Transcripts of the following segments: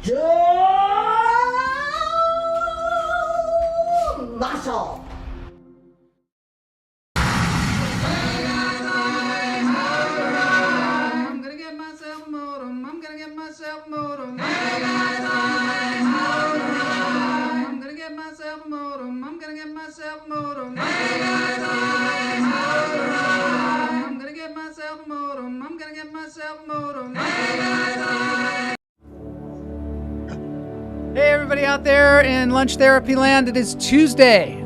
Muscle. I'm gonna get myself a modem. I'm gonna get myself a modem. I'm gonna get myself a modem. I'm gonna get myself a modem. I'm gonna get myself a modem. I'm gonna get myself a modem. Hey everybody out there in Lunch Therapy Land, it is Tuesday,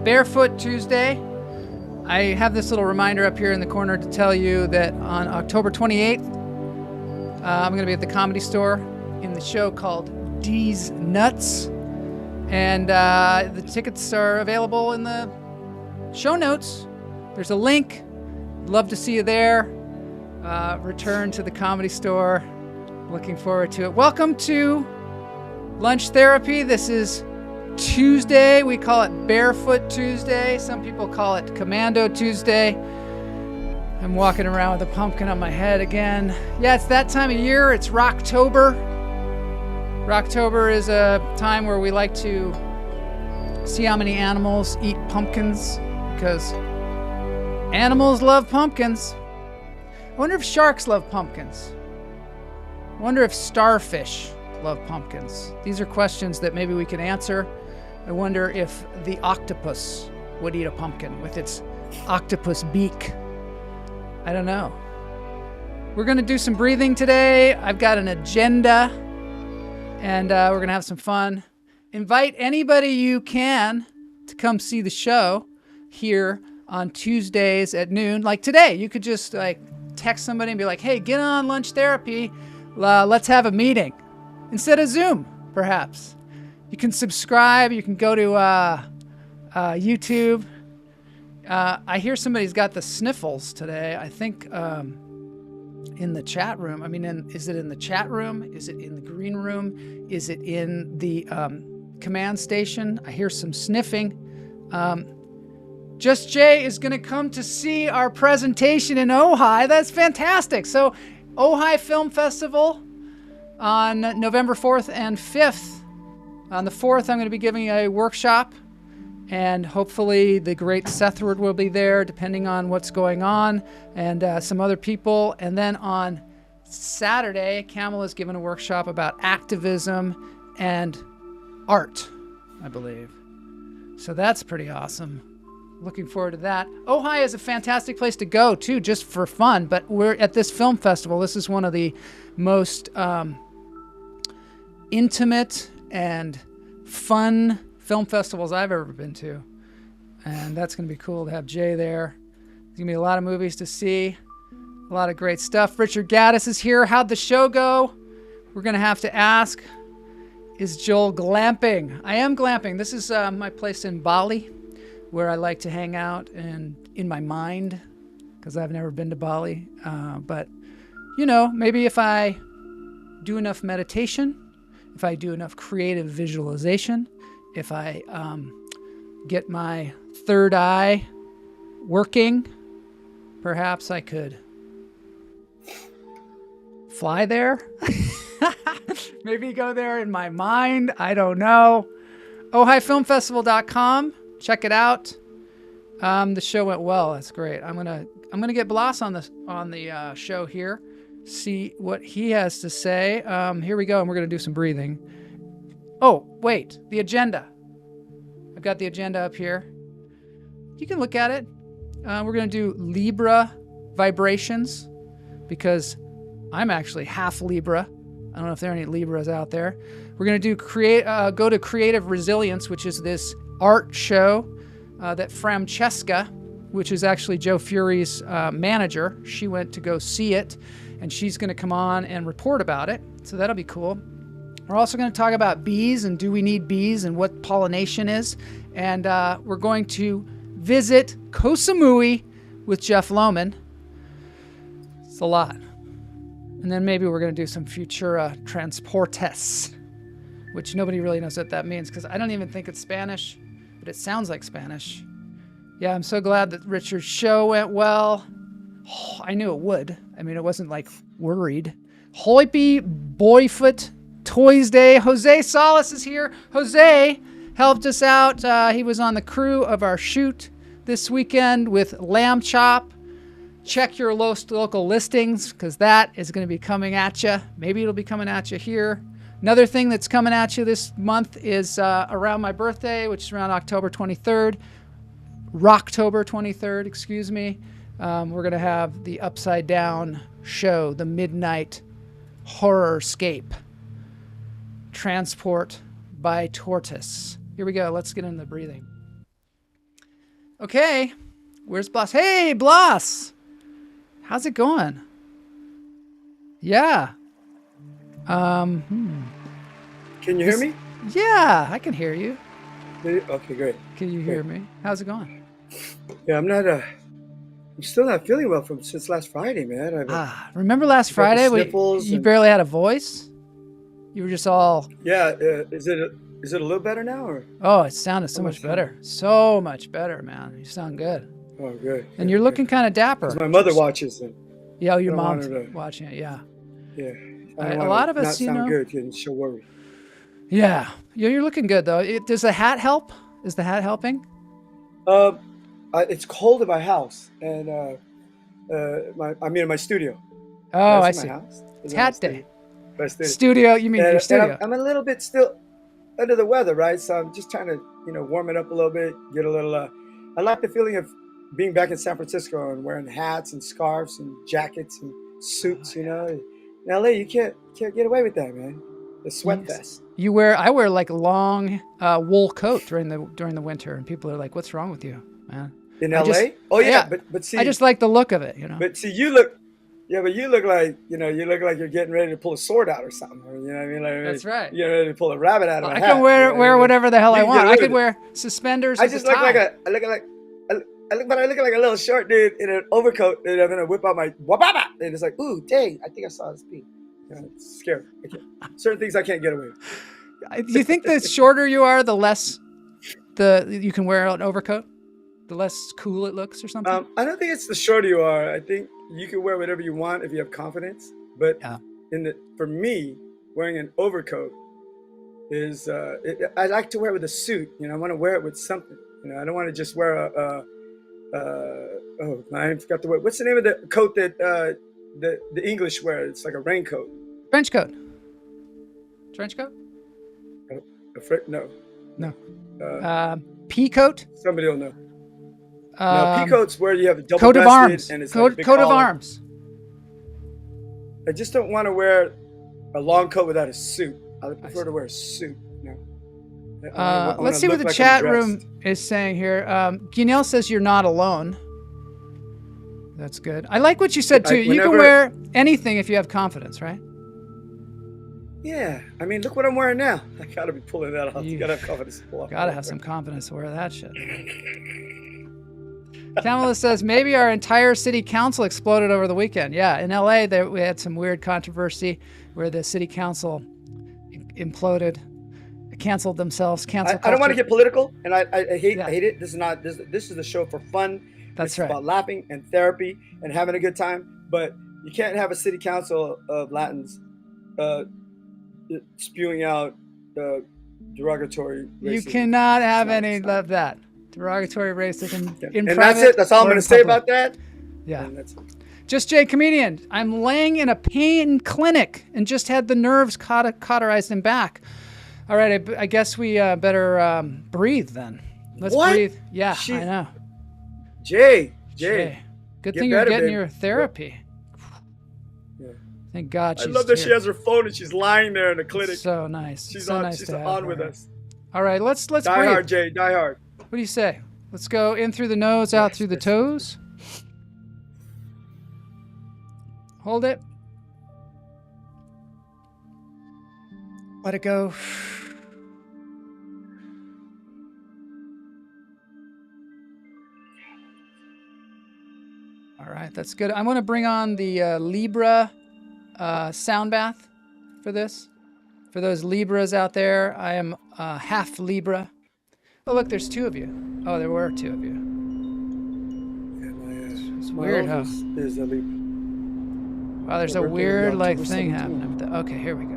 Barefoot Tuesday. I have this little reminder up here in the corner to tell you that on October 28th, I'm going to be at the Comedy Store in the show called D's Nuts. And the tickets are available in the show notes. There's a link. Love to see you there. Return to the Comedy Store. Looking forward to it. Welcome to Lunch Therapy. This is Tuesday. We call it Barefoot Tuesday. Some people call it Commando Tuesday. I'm walking around with a pumpkin on my head again. Yeah, it's that time of year. It's Rocktober. Rocktober is a time where we like to see how many animals eat pumpkins, because animals love pumpkins. I wonder if sharks love pumpkins. I wonder if starfish love pumpkins. These are questions that maybe we can answer. I wonder if the octopus would eat a pumpkin with its octopus beak. I don't know. We're going to do some breathing today. I've got an agenda, and we're going to have some fun. Invite anybody you can to come see the show here on Tuesdays at noon. Like today, you could just text somebody and be like, hey, get on Lunch Therapy. Let's have a meeting. Instead of Zoom, perhaps. You can subscribe. You can go to YouTube. I hear somebody's got the sniffles today. I think in the chat room. I mean, is it in the chat room? Is it in the green room? Is it in the command station? I hear some sniffing. Just Jay is going to come to see our presentation in Ojai. That's fantastic. So, Ojai Film Festival on November 4th and 5th. On the 4th, I'm going to be giving a workshop, and hopefully the great Sethward will be there, depending on what's going on, and some other people. And then on Saturday, Camel is giving a workshop about activism and art, I believe. So that's pretty awesome. Looking forward to that. Ojai is a fantastic place to go, too, just for fun. But we're at this film festival. This is one of the most intimate and fun film festivals I've ever been to. And that's going to be cool to have Jay there. There's going to be a lot of movies to see. A lot of great stuff. Richard Gaddis is here. How'd the show go? We're going to have to ask, is Joel glamping? I am glamping. This is my place in Bali, where I like to hang out and in my mind, because I've never been to Bali. But, you know, maybe if I do enough meditation, if I do enough creative visualization, if I get my third eye working, perhaps I could fly there. Maybe go there in my mind. I don't know. OhioFilmFestival.com. Check it out. The show went well. That's great. I'm gonna get Blas on the show here. See what he has to say. Here we go, and we're gonna do some breathing. Oh, wait, the agenda. I've got the agenda up here. You can look at it. We're gonna do Libra vibrations, because I'm actually half Libra. I don't know if there are any Libras out there. We're gonna do go to Creative Resilience, which is this art show that Framchesca, which is actually Joe Fury's manager, she went to go see it, and she's going to come on and report about it. So that'll be cool. We're also going to talk about bees and do we need bees and what pollination is. And we're going to visit Koh Samui with Jeff Lohman. It's a lot. And then maybe we're going to do some Futura Transportes, which nobody really knows what that means, because I don't even think it's Spanish, but it sounds like Spanish. Yeah, I'm so glad that Richard's show went well. Oh, I knew it would. I mean, it wasn't like worried. Hoipi Boyfoot Toys Day. Jose Salas is here. Jose helped us out. He was on the crew of our shoot this weekend with Lamb Chop. Check your local listings because that is going to be coming at you. Maybe it'll be coming at you here. Another thing that's coming at you this month is around my birthday, which is around October 23rd. Rocktober 23rd, excuse me. We're going to have the Upside Down show, the Midnight Horrorscape. Transport by Tortoise. Here we go. Let's get into the breathing. Okay. Where's Blas? Hey, Blas. How's it going? Yeah. Can you hear me? Yeah, I can hear you. Okay, great. Can you hear me? How's it going? Yeah, I'm still not feeling well since last Friday, man. Remember last Friday when you barely had a voice? You were just all... Yeah, is it a little better now? Or? Oh, it sounded so much better. So much better, man. You sound good. Oh, good. And you're looking kind of dapper. My mother watches it. Yeah, your mom's watching it, yeah. Yeah. A lot of us, not sound good, and she'll worry. Yeah. You're looking good, though. Does the hat help? Is the hat helping? It's cold in my house, and in my studio. Oh, I see. It's hat day. Studio, you mean your studio? I'm a little bit still under the weather, right? So I'm just trying to, warm it up a little bit, get a little. I like the feeling of being back in San Francisco and wearing hats and scarves and jackets and suits. In LA, you can't get away with that, man. The sweat vest. I wear like a long wool coat during the winter, and people are like, "What's wrong with you, man?" In LA? But see, I just like the look of it, But see, you look like, you look like you're getting ready to pull a sword out or something. You know what I mean? Like, that's right. You're ready to pull a rabbit out of a hat. I can wear whatever the hell I want. I could wear suspenders. I just look like I look like a little short dude in an overcoat, and I'm gonna whip out my wababa, and it's like, ooh, dang! I think I saw this beat. It's scary. Certain things I can't get away with. Do you think the shorter you are, the less you can wear an overcoat? The less cool it looks or something? I don't think it's the shorter you are. I think you can wear whatever you want if you have confidence. But for me, wearing an overcoat is, I like to wear it with a suit. I want to wear it with something. I don't want to just wear I forgot the word. What's the name of the coat that the English wear? It's like a raincoat. Trench coat. Trench coat? No. Pea coat? Somebody will know. No, pea coat's where you have a double coat of arms. And it's coat of arms. I just don't want to wear a long coat without a suit. I would prefer to wear a suit. Let's see what the chat room is saying here. Guinel says you're not alone. That's good. I like what you said too. You can wear anything if you have confidence, right? Yeah. I mean, look what I'm wearing now. I gotta be pulling that off. You gotta have confidence to pull off. Gotta have some confidence to wear that shit. Kamala says maybe our entire city council exploded over the weekend. Yeah, in LA we had some weird controversy where the city council imploded, canceled themselves. I don't want to get political, and I hate it. This is the show for fun. That's right. It's about laughing and therapy and having a good time. But you can't have a city council of Latins spewing out derogatory racism. You cannot have any of that. Derogatory racism in and private. That's it. That's all I'm going to say about that. Yeah. Just Jay Comedian. I'm laying in a pain clinic and just had the nerves cauterized and back. All right. I guess we better breathe then. Let's breathe. Yeah, I know. Jay. Good thing you're getting your therapy. Yeah. Thank God she's I love that here. she has her phone and she's lying there in the clinic. So nice. She's so on. Nice She's to have on her. with us. All right. Let's die breathe. Hard, Jay. Die hard. What do you say? Let's go in through the nose, out through the toes. Hold it. Let it go. All right, that's good. I'm going to bring on the Libra sound bath for this. For those Libras out there, I am half Libra. Oh, look, there's two of you. Oh, there were two of you. It's weird, huh? Is a Libra. Wow, there's a weird thing happening. Okay, here we go.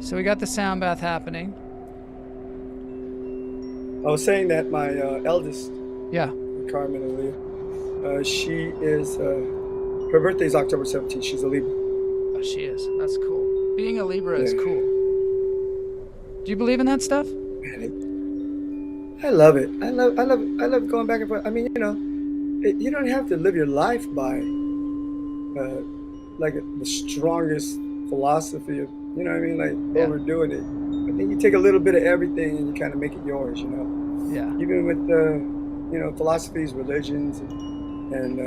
So we got the sound bath happening. I was saying that my eldest, Yeah. Carmen Aaliyah, she is, her birthday is October 17th. She's a Libra. Oh, she is. That's cool. Being a Libra is Yeah. cool. Do you believe in that stuff? Man, I love it. I love going back and forth. I mean, you don't have to live your life by like the strongest philosophy of, you know what I mean, like overdoing it. I think you take a little bit of everything and you kind of make it yours, Yeah. Even with philosophies, religions, and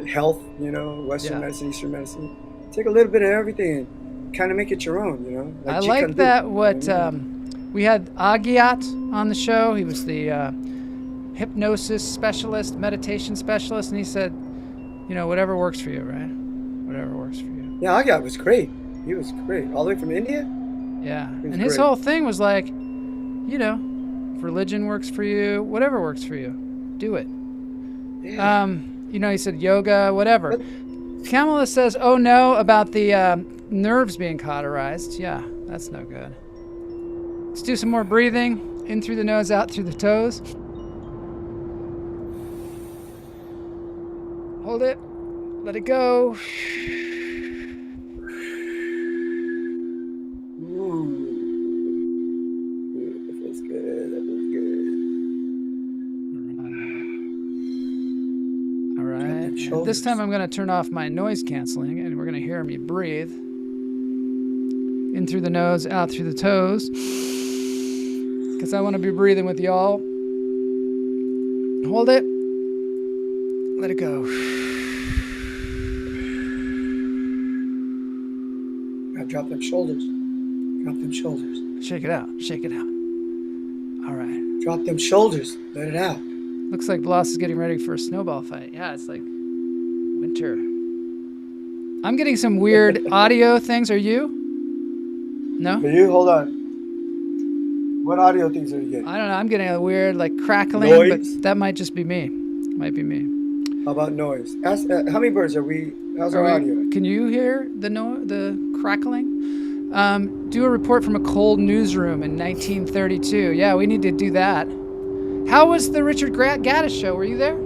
health, Western medicine, Eastern medicine. Take a little bit of everything and kind of make it your own, Like I Chaka like Khan that. did, We had Agiat on the show. He was the hypnosis specialist, meditation specialist, and he said, whatever works for you, right? Whatever works for you. Yeah, Agiat was great. He was great. All the way from India? Yeah. And great. his whole thing was like, if religion works for you, whatever works for you, do it. Yeah. He said yoga, whatever. Kamala says, oh no, about the nerves being cauterized. Yeah, that's no good. Let's do some more breathing. In through the nose, out through the toes. Hold it. Let it go. That feels good. That feels good. All right. And this time I'm going to turn off my noise canceling, and we're going to hear me breathe. In through the nose, out through the toes. Because I want to be breathing with y'all. Hold it. Let it go. Now drop them shoulders. Drop them shoulders. Shake it out. Shake it out. All right. Drop them shoulders. Let it out. Looks like Bloss is getting ready for a snowball fight. Yeah, it's like winter. I'm getting some weird audio things. Are you? No? Are you? Hold on. What audio things are you getting? I don't know. I'm getting a weird crackling, noise? But that might just be me. Might be me. How about noise? Ask, hummingbirds, how's our audio? Can you hear the crackling? Do a report from a cold newsroom in 1932. Yeah, we need to do that. How was the Richard Gaddis show? Were you there?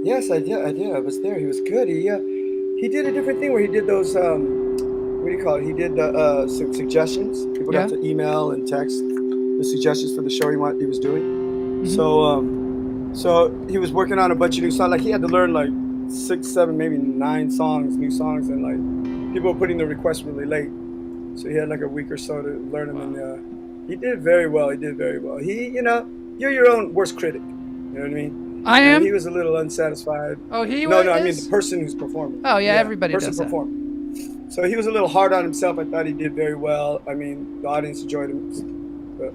Yes, I did. I was there. He was good. He did a different thing where he did those, what do you call it? He did the some suggestions. People got to email and text the suggestions for the show he was doing. Mm-hmm. So he was working on a bunch of new songs. Like he had to learn like 6, 7, maybe 9 new songs, and like people were putting the requests really late. So he had like a week or so to learn them, and he did very well. He, you're your own worst critic. You know what I mean? I am. And he was a little unsatisfied. Oh, he was? was? No, I mean the person who's performing. Oh, yeah, everybody does that. Performing. So he was a little hard on himself. I thought he did very well. I mean, the audience enjoyed him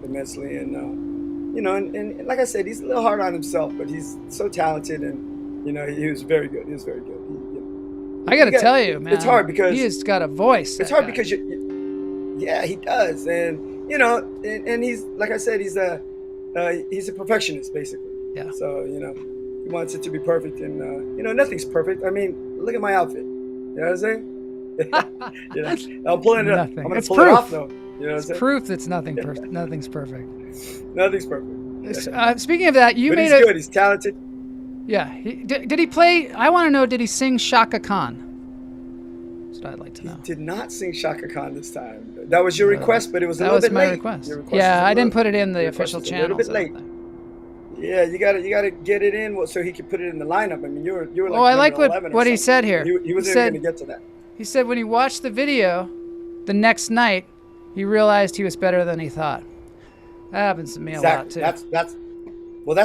immensely, and and like I said, he's a little hard on himself, but he's so talented, and he was very good. He was very good. I got to tell you, man, it's hard because he has got a voice. It's hard because yeah, he does, and and he's, like I said, he's a perfectionist basically. Yeah. So he wants it to be perfect, and nothing's perfect. I mean, look at my outfit. You know what I'm saying? I'm pulling it up. I'm going to pull it off, though. You know what I'm saying? It's proof that nothing's perfect. Nothing's perfect. Speaking of that, he's good. He's talented. Yeah. Did he play? I want to know. Did he sing Chaka Khan? That's what I'd like to know. He did not sing Chaka Khan this time. That was your request, but it was a little bit late. That was my request. Yeah, I didn't put it in the official channel. A little bit late. Yeah, you gotta get it in so he could put it in the lineup. I mean, you were like. Oh, I like what he said here. He wasn't going to get to that. He said when he watched the video the next night, he realized he was better than he thought. That happens to me a lot too. That's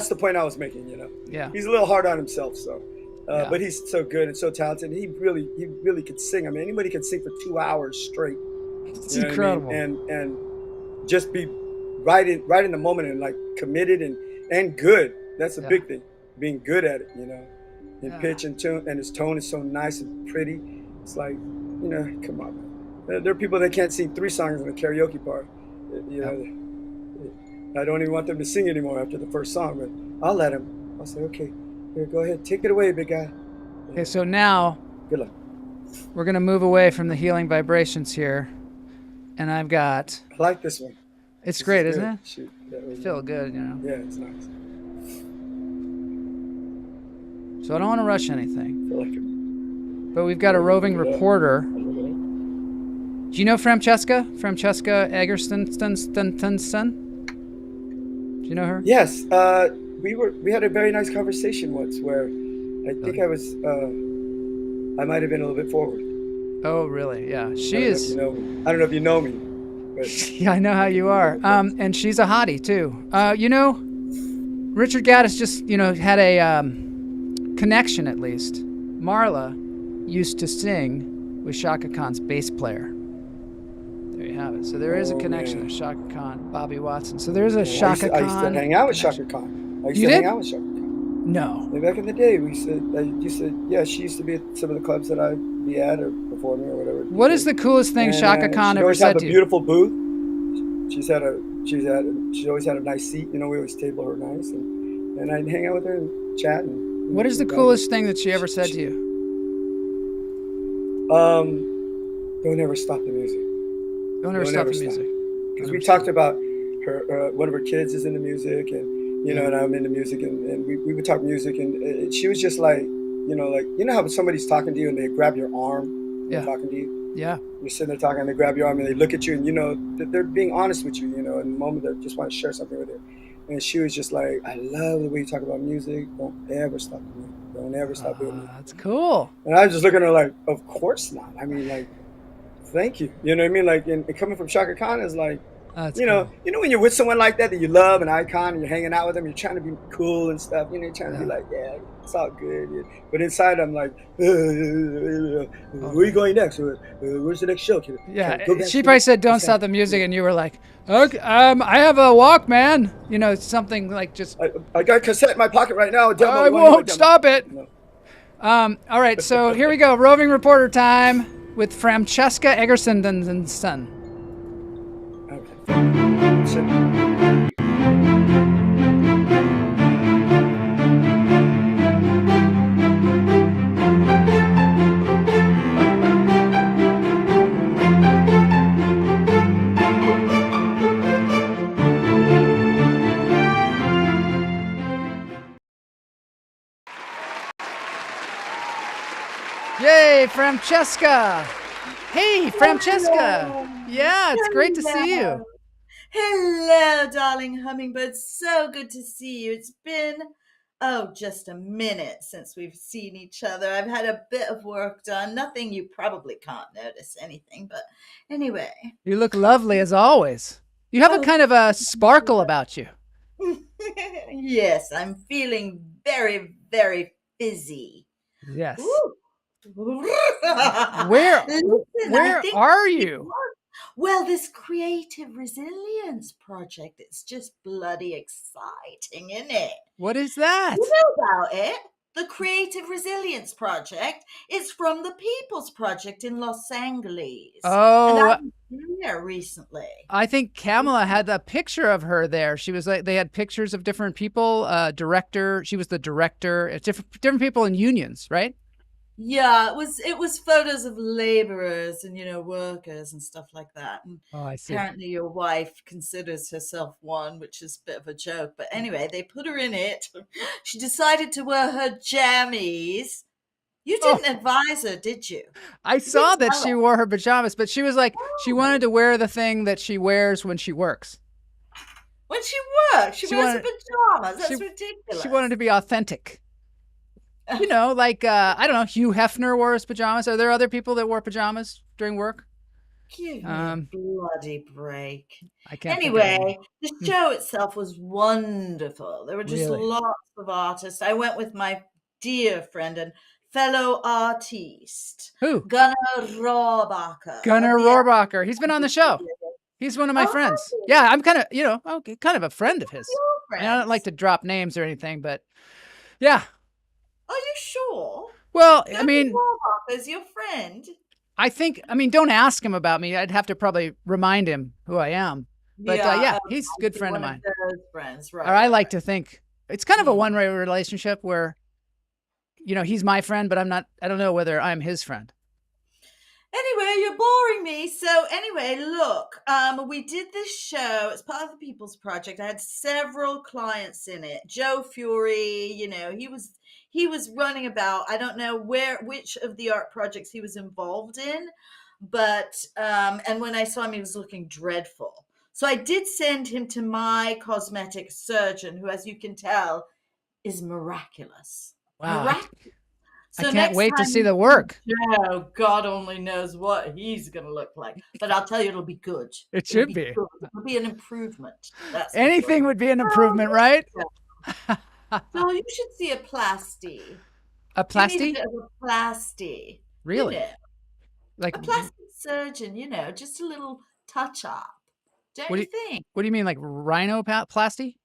the point I was making. Yeah. He's a little hard on himself, so. But he's so good and so talented. He really could sing. I mean, anybody can sing for 2 hours straight. It's incredible. I mean? And just be right in the moment and like committed and good. That's a big thing. Being good at it, in pitch and tune, and his tone is so nice and pretty. It's like, come on, man. There are people that can't sing 3 songs in a karaoke bar. I don't even want them to sing anymore after the first song, but I'll let them. I'll say, okay, here, go ahead, take it away, big guy. Okay, so now, good luck. we're going to move away from the healing vibrations here. And I've got, I like this one. it's This great, is isn't good. it? Shoot, that was, Feel good, you know. yeah, it's nice. So I don't want to rush anything. I feel like it. But we've got a roving Look it up. reporter. I'll look it up. Do you know Framchesca? Framchesca Egerson? Do you know her? Yes, we had a very nice conversation once where I think I might have been a little bit forward. Oh, really? Yeah. She I don't know if is. you know me. I don't know if you know me, but Yeah, I know how you are. And she's a hottie too. You know, Richard Gaddis just, had a connection at least. Marla used to sing with Chaka Khan's bass player. There you have it. So there is a connection. man. There's Chaka Khan, Bobby Watson. So there is a Chaka Khan. I used to hang out with connection. Chaka Khan. I used You to did? hang out with Chaka Khan. No. And back in the day, she used to be at some of the clubs that I'd be at or performing or whatever. What is the coolest thing Chaka Khan ever said to a you? beautiful booth. She's always had a nice seat. We always table her nice, and I'd hang out with her and chat. And What is the coolest thing that she ever said to you? Don't ever stop the music. Don't ever stop the music. Because we talked about her. One of her kids is into music, and and I'm into music, and we would talk music, and she was just like, how somebody's talking to you and they grab your arm, and they're talking to you. Yeah. You're sitting there talking, and they grab your arm and they look at you, and they're being honest with you, in the moment they just want to share something with you. And she was just like, I love the way you talk about music. Don't ever stop the music. Don't ever stop doing it. That's cool. And I was just looking at her like, of course not. I mean, like, thank you. You know what I mean? Like, and coming from Chaka Khan is like, That's cool. When you're with someone like that you love, an icon, and you're hanging out with them, you're trying to be cool and stuff. You're trying to be like, yeah, it's all good. Yeah. But inside, I'm like, where are you going next? Where's the next show? Yeah, she probably said, "Don't stop the music," and you were like, "Okay, I have a Walkman." Something like just. I got a cassette in my pocket right now. I won't stop it. No. All right, so here we go. Roving reporter time with Framchesca Egerson and Son. Yay, Framchesca! Hey, Framchesca! Hello. Yeah, it's great to see you. Hello, darling hummingbird. So good to see you. It's been, just a minute since we've seen each other. I've had a bit of work done. Nothing you probably can't notice anything, but anyway. You look lovely as always. You have a kind of a sparkle about you. Yes, I'm feeling very, very fizzy. Yes. Ooh. Where Listen, are you? Well, this creative resilience project, it's just bloody exciting, isn't it? What is that? You know about it? The Creative Resilience Project is from the People's Project in Los Angeles. Oh, and I was there recently. I think Kamala had a picture of her there. She was like, they had pictures of different people. Director, she was the director. It's different people in unions, right? Yeah, it was photos of laborers and workers and stuff like that. And Oh, I see. apparently your wife considers herself one, which is a bit of a joke. But anyway, they put her in it. She decided to wear her jammies. You didn't advise her, did you? I saw that she wore her pajamas, but she was like, she wanted to wear the thing that she wears when she works. When she works, she wears her pajamas. That's ridiculous. She wanted to be authentic. Like, I don't know, Hugh Hefner wore his pajamas. Are there other people that wore pajamas during work? Give me a bloody break. I can't. Anyway, the show itself was wonderful. There were just lots of artists. I went with my dear friend and fellow artiste. Who? Gunnar Rohrbacher. Gunnar Rohrbacher. He's been on the show. He's one of my friends. Yeah, I'm kind of a friend of his. I don't like to drop names or anything, but yeah. Are you sure? Well, Gunnar Rohrbacher is your friend. Don't ask him about me. I'd have to probably remind him who I am. But he's a good friend of mine. Friends, right? Or I like to think it's kind of a one-way relationship where, he's my friend, but I don't know whether I'm his friend. you're boring me. So anyway, look, we did this show. It's part of the People's Project. I had several clients in it. Joe Fury, he was running about. I don't know which of the art projects he was involved in, but and when I saw him, he was looking dreadful. So I did send him to my cosmetic surgeon, who, as you can tell, is miraculous. Wow. Miraculous. I So can't next wait to time see the work. Oh, God only knows what he's going to look like. But I'll tell you, it'll be good. It should be. Good. It'll be an improvement. That's Anything would be an improvement, right? So you should see a plasty. A You need a plasty? bit of a plasty. Really? You know, Like a plastic surgeon, just a little touch up. Don't What do you think? what do you mean, like rhinoplasty?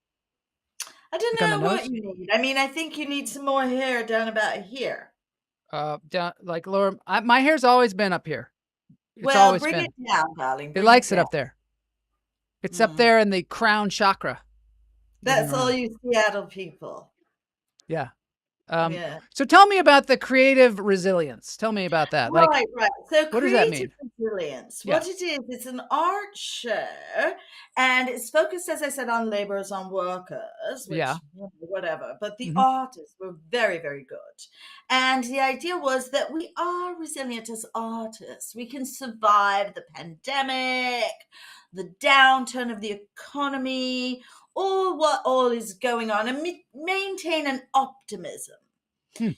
I don't Like on know the what nose? you need. I mean, I think you need some more hair down about here. Down like lower. My hair's always been up here. It's Well, always bring been. it down, darling. It Bring likes it down. up there. It's up there in the crown chakra. That's all you Seattle people. Yeah. Yeah. So tell me about the creative resilience. Tell me about that. Like, Right. So what does that creative mean? resilience, Yeah. what it is, it's an art show, and it's focused, as I said, on laborers, on workers, which, Yeah. whatever. But the Mhm. artists were very, very good. And the idea was that we are resilient as artists. We can survive the pandemic, the downturn of the economy, what all is going on, and maintain an optimism.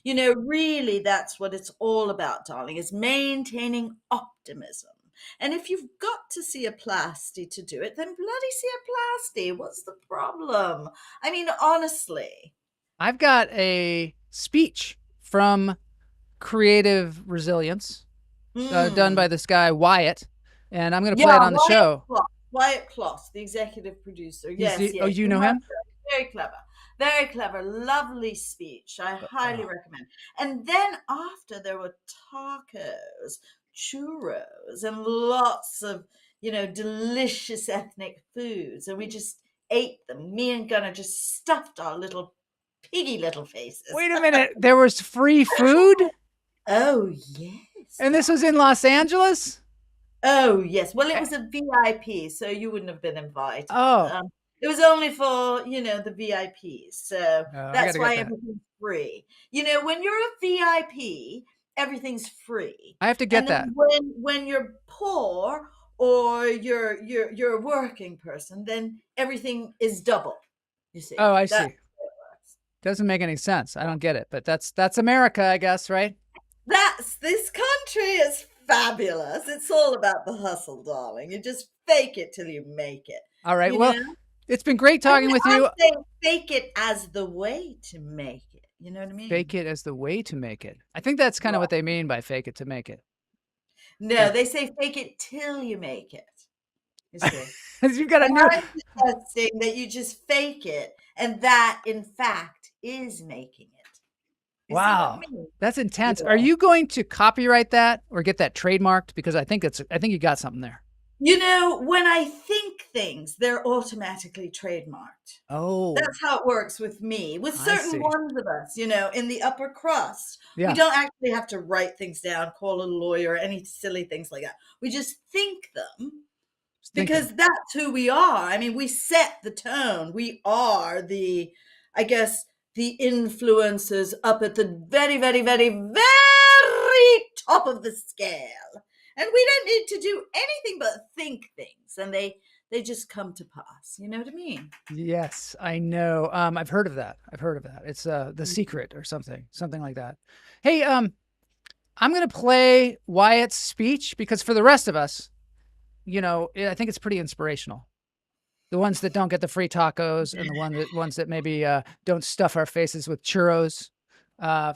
Really, that's what it's all about, darling, is maintaining optimism. And if you've got to see a plasty to do it, then bloody see a plasty. What's the problem? I mean, honestly. I've got a speech from Creative Resilience done by this guy, Wyatt, and I'm going to play it on the show. Wyatt Kloss, the executive producer. Yes. Oh, you know him? Very clever. Very clever. Lovely speech. I highly recommend. And then after, there were tacos, churros, and lots of, delicious ethnic foods. And we just ate them. Me and Gunnar just stuffed our little piggy little faces. Wait a minute. There was free food? Oh, yes. And this was in Los Angeles? Oh, yes. Well, it was a VIP, so you wouldn't have been invited. Oh. It was only for, the VIPs. So that's why everything's free. When you're a VIP, everything's free. I have to get that. When you're poor or you're a working person, then everything is double. You see? Oh, I see. Doesn't make any sense. I don't get it, but that's America, I guess, right? That's this country is fabulous. It's all about the hustle, darling. You just fake it till you make it. All right. Well, it's been great talking with you. I say fake it as the way to make it. You know what I mean? Fake it as the way to make it. I think that's kind of what they mean by fake it to make it. No, they say fake it till you make it. You see? You've got to know. I'm suggesting that you just fake it, and that, in fact, is making it. Wow, that's intense. Are you going to copyright that or get that trademarked? Because I think you got something there. When I think things, they're automatically trademarked. Oh, that's how it works with me. With certain ones of us, in the upper crust, we don't actually have to write things down, call a lawyer, any silly things like that. We just think them because that's who we are. I mean, we set the tone. We are the influencers up at the very, very, very, very top of the scale. And we don't need to do anything but think things, and they just come to pass. You know what I mean? Yes, I know. I've heard of that. It's The Secret or something like that. Hey, I'm going to play Wyatt's speech because for the rest of us, I think it's pretty inspirational. The ones that don't get the free tacos and the ones that maybe don't stuff our faces with churros,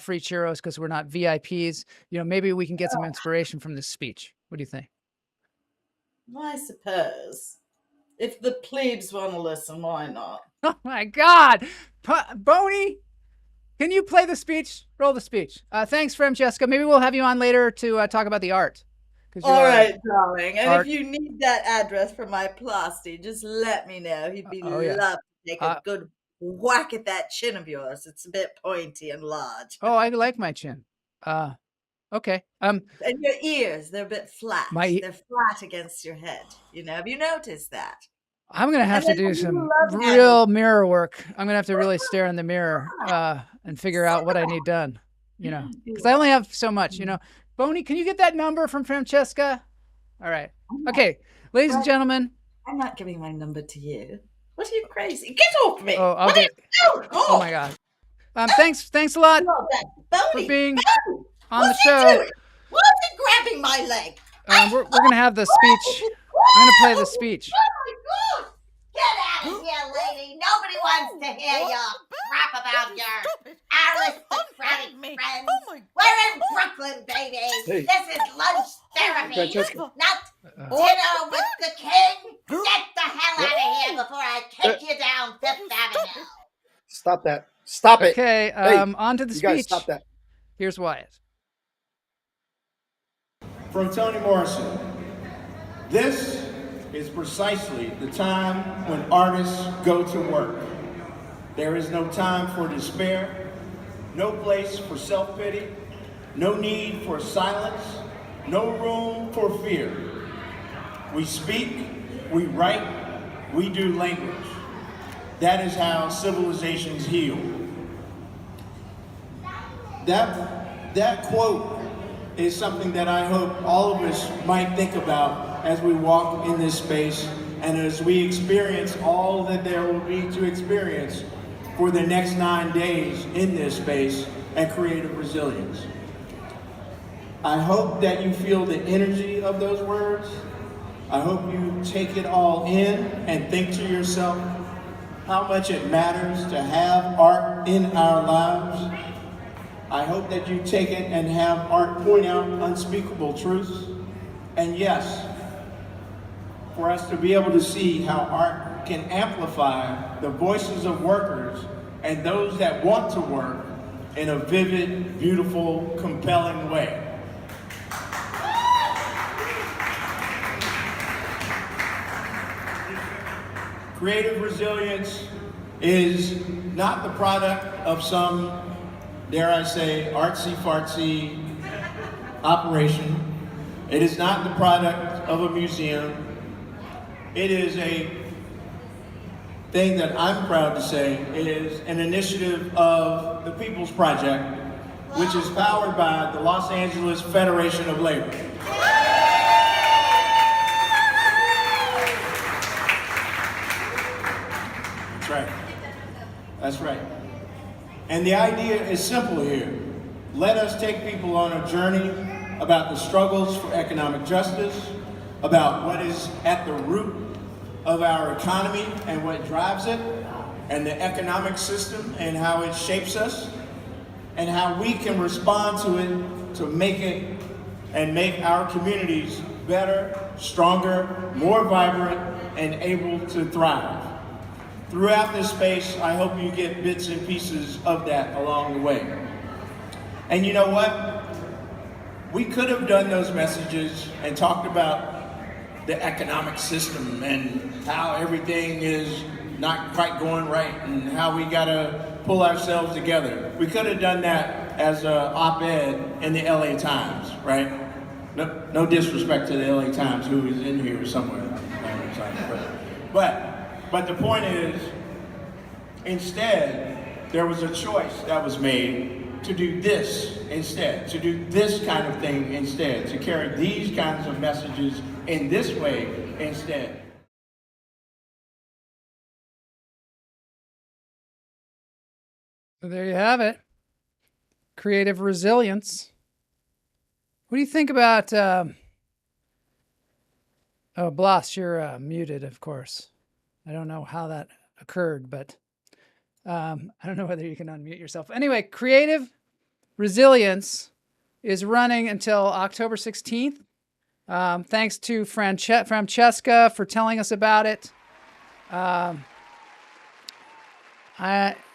free churros because we're not VIPs. Maybe we can get some inspiration from this speech. What do you think? Well, I suppose. If the plebes want to listen, why not? Oh, my God. Boney, can you play the speech? Roll the speech. Thanks, Framchesca. Maybe we'll have you on later to talk about the art. All right, darling. And if you need that address for my plasty, just let me know. He'd be loved to take a good whack at that chin of yours. It's a bit pointy and large. Oh, I like my chin. Okay. And your ears, they're a bit flat. My They're flat against your head. Have you noticed that? I'm gonna have And to then do the new some love handles. real mirror work. I'm gonna have to really stare in the mirror and figure out what I need done. Because I only have so much. Boney, can you get that number from Framchesca? All right. Okay, ladies and gentlemen. I'm not giving my number to you. What are you crazy? Get off me! Oh, I'll What get. are you? Oh my God. Thanks a lot for being on the show. Doing? Why is he grabbing my leg? We're gonna have the speech. I'm gonna play the speech. Oh my God! Get out of here, lady! Nobody wants to hear your crap about your aristocratic friends. We're in Brooklyn, baby. Hey. This is lunch therapy, Framchesca. not dinner with the king. Get the hell out of here before I kick you down Fifth Avenue. Stop that. Stop it. Okay, Hey, on to the you guys speech. stop that. Here's Wyatt. From Toni Morrison. This is precisely the time when artists go to work. There is no time for despair, no place for self-pity, no need for silence, no room for fear. We speak, we write, we do language. That is how civilizations heal. That quote is something that I hope all of us might think about as we walk in this space and as we experience all that there will be to experience for the next 9 days in this space and creative resilience. I hope that you feel the energy of those words. I hope you take it all in and think to yourself how much it matters to have art in our lives. I hope that you take it and have art point out unspeakable truths. And yes, for us to be able to see how art can amplify the voices of workers and those that want to work in a vivid, beautiful, compelling way. Creative resilience is not the product of some, dare I say, artsy-fartsy operation. It is not the product of a museum. It is a thing that I'm proud to say is an initiative of the People's Project, which is powered by the Los Angeles Federation of Labor. That's right. That's right. And the idea is simple here. Let us take people on a journey about the struggles for economic justice, about what is at the root of our economy and what drives it, and the economic system and how it shapes us, and how we can respond to it to make it and make our communities better, stronger, more vibrant, and able to thrive. Throughout this space, I hope you get bits and pieces of that along the way. And you know what? We could have done those messages and talked about the economic system and how everything is not quite going right and how we gotta pull ourselves together. We could have done that as an op-ed in the LA Times, right? No disrespect to the LA Times, who is in here somewhere. But the point is, instead, there was a choice that was made to do this instead, to do this kind of thing instead, to carry these kinds of messages in this way instead. So there you have it. Creative resilience. What do you think about... Oh, Blas, you're muted, of course. I don't know how that occurred, but I don't know whether you can unmute yourself. Anyway, creative resilience is running until October 16th. Thanks to Framchesca for telling us about it.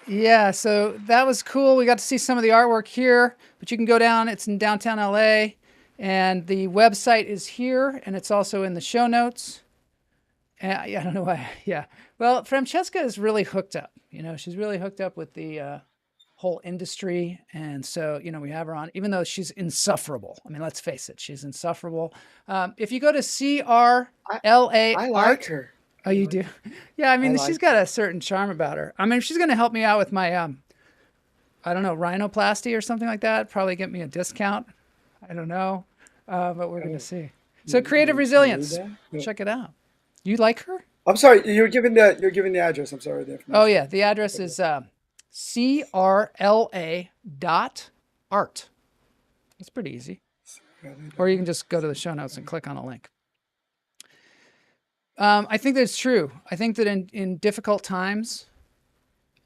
Yeah, so that was cool. We got to see some of the artwork here, but you can go down. It's in downtown LA, and the website is here, and it's also in the show notes. I don't know why. Yeah. Well, Framchesca is really hooked up. You know, she's really hooked up with the whole industry. And so, we have her on, even though she's insufferable. I mean, let's face it, she's insufferable. If you go to CRLA I like Art. her. Oh, you do? Yeah, I mean, I she's like got a certain charm about her. I mean, if she's going to help me out with my, I don't know, rhinoplasty or something like that, probably get me a discount. I don't know, but we're going to see. So Creative Resilience, Yeah. check it out. You like her? I'm sorry, you're giving the address. I'm sorry, the information. Oh, yeah. The address is CRLA.art. It's pretty easy. Or you can just go to the show notes and click on a link. I think that's true. I think that in difficult times,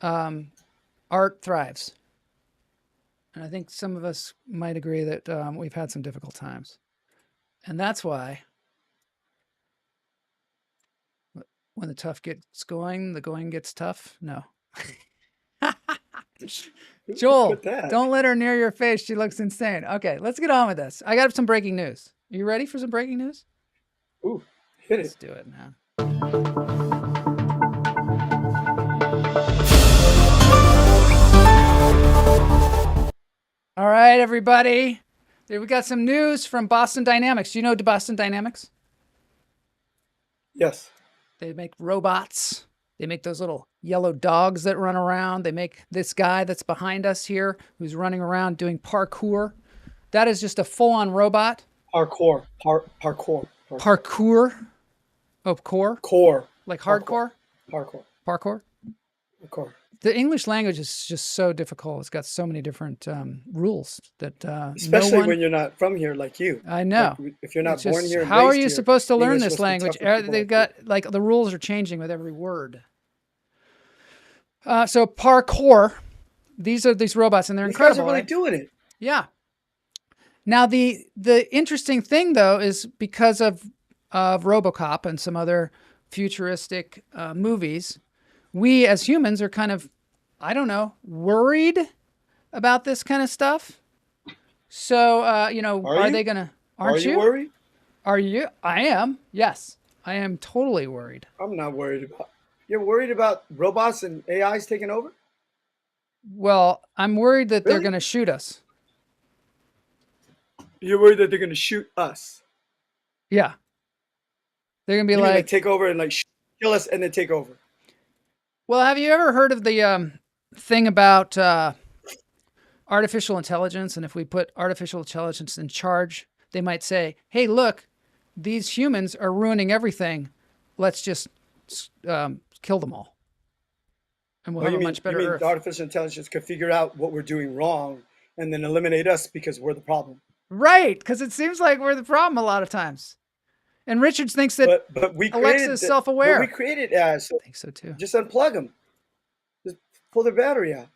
art thrives. And I think some of us might agree that we've had some difficult times. And that's why when the tough gets going, the going gets tough. No. Joel, don't let her near your face. She looks insane. Okay, let's get on with this. I got some breaking news. Are you ready for some breaking news? Ooh, hit it. Let's do it now. All right, everybody. We got some news from Boston Dynamics. Do you know Boston Dynamics? Yes. They make robots. They make those little yellow dogs that run around. They make this guy that's behind us here who's running around doing parkour. That is just a full-on robot. Parkour. Parkour. Oh, core? Core. Like hardcore? Parkour. Parkour? The English language is just so difficult. It's got so many different rules that especially when you're not from here like you. I know. Like, if you're not born here, how are you here, supposed to learn English this language? They've got like the rules are changing with every word. So parkour, these are these robots, and they're incredible. Guys are really doing it. Yeah. Now the interesting thing though is because of RoboCop and some other futuristic movies, we as humans are kind of, I don't know, worried about this kind of stuff. So, are they going to, aren't you? Are you worried? Are you? I am. Yes, I am totally worried. I'm not worried about, you're worried about robots and AIs taking over? Well, I'm worried that they're Really? going to shoot us. You're worried that they're going to shoot us? Yeah. They're going to be You mean like, take over and like kill us and then take over? well, have you ever heard of the thing about artificial intelligence? And if we put artificial intelligence in charge, they might say, hey, look, these humans are ruining everything. Let's just kill them all. And we'll have a much better Earth. The artificial intelligence could figure out what we're doing wrong and then eliminate us because we're the problem. Right, because it seems like we're the problem a lot of times. And Richards thinks that but we Alexa is self-aware. We created AI, so I think so too. Just unplug them. Just pull their battery out.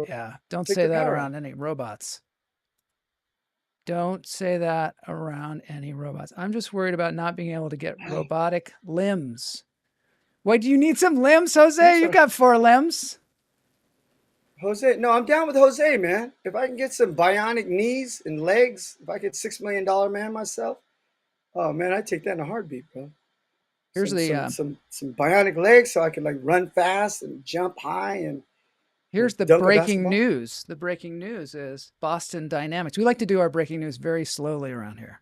Yeah, don't say that around any robots. Don't say that around any robots. I'm just worried about not being able to get robotic limbs. Why, do you need some limbs, Jose? You've got 4 limbs. Jose, no, I'm down with Jose, man. If I can get some bionic knees and legs, if I get $6 million man myself, oh man, I'd take that in a heartbeat, bro. Here's some bionic legs so I can like run fast and jump high and. Here's the breaking news. The breaking news is Boston Dynamics. We like to do our breaking news very slowly around here,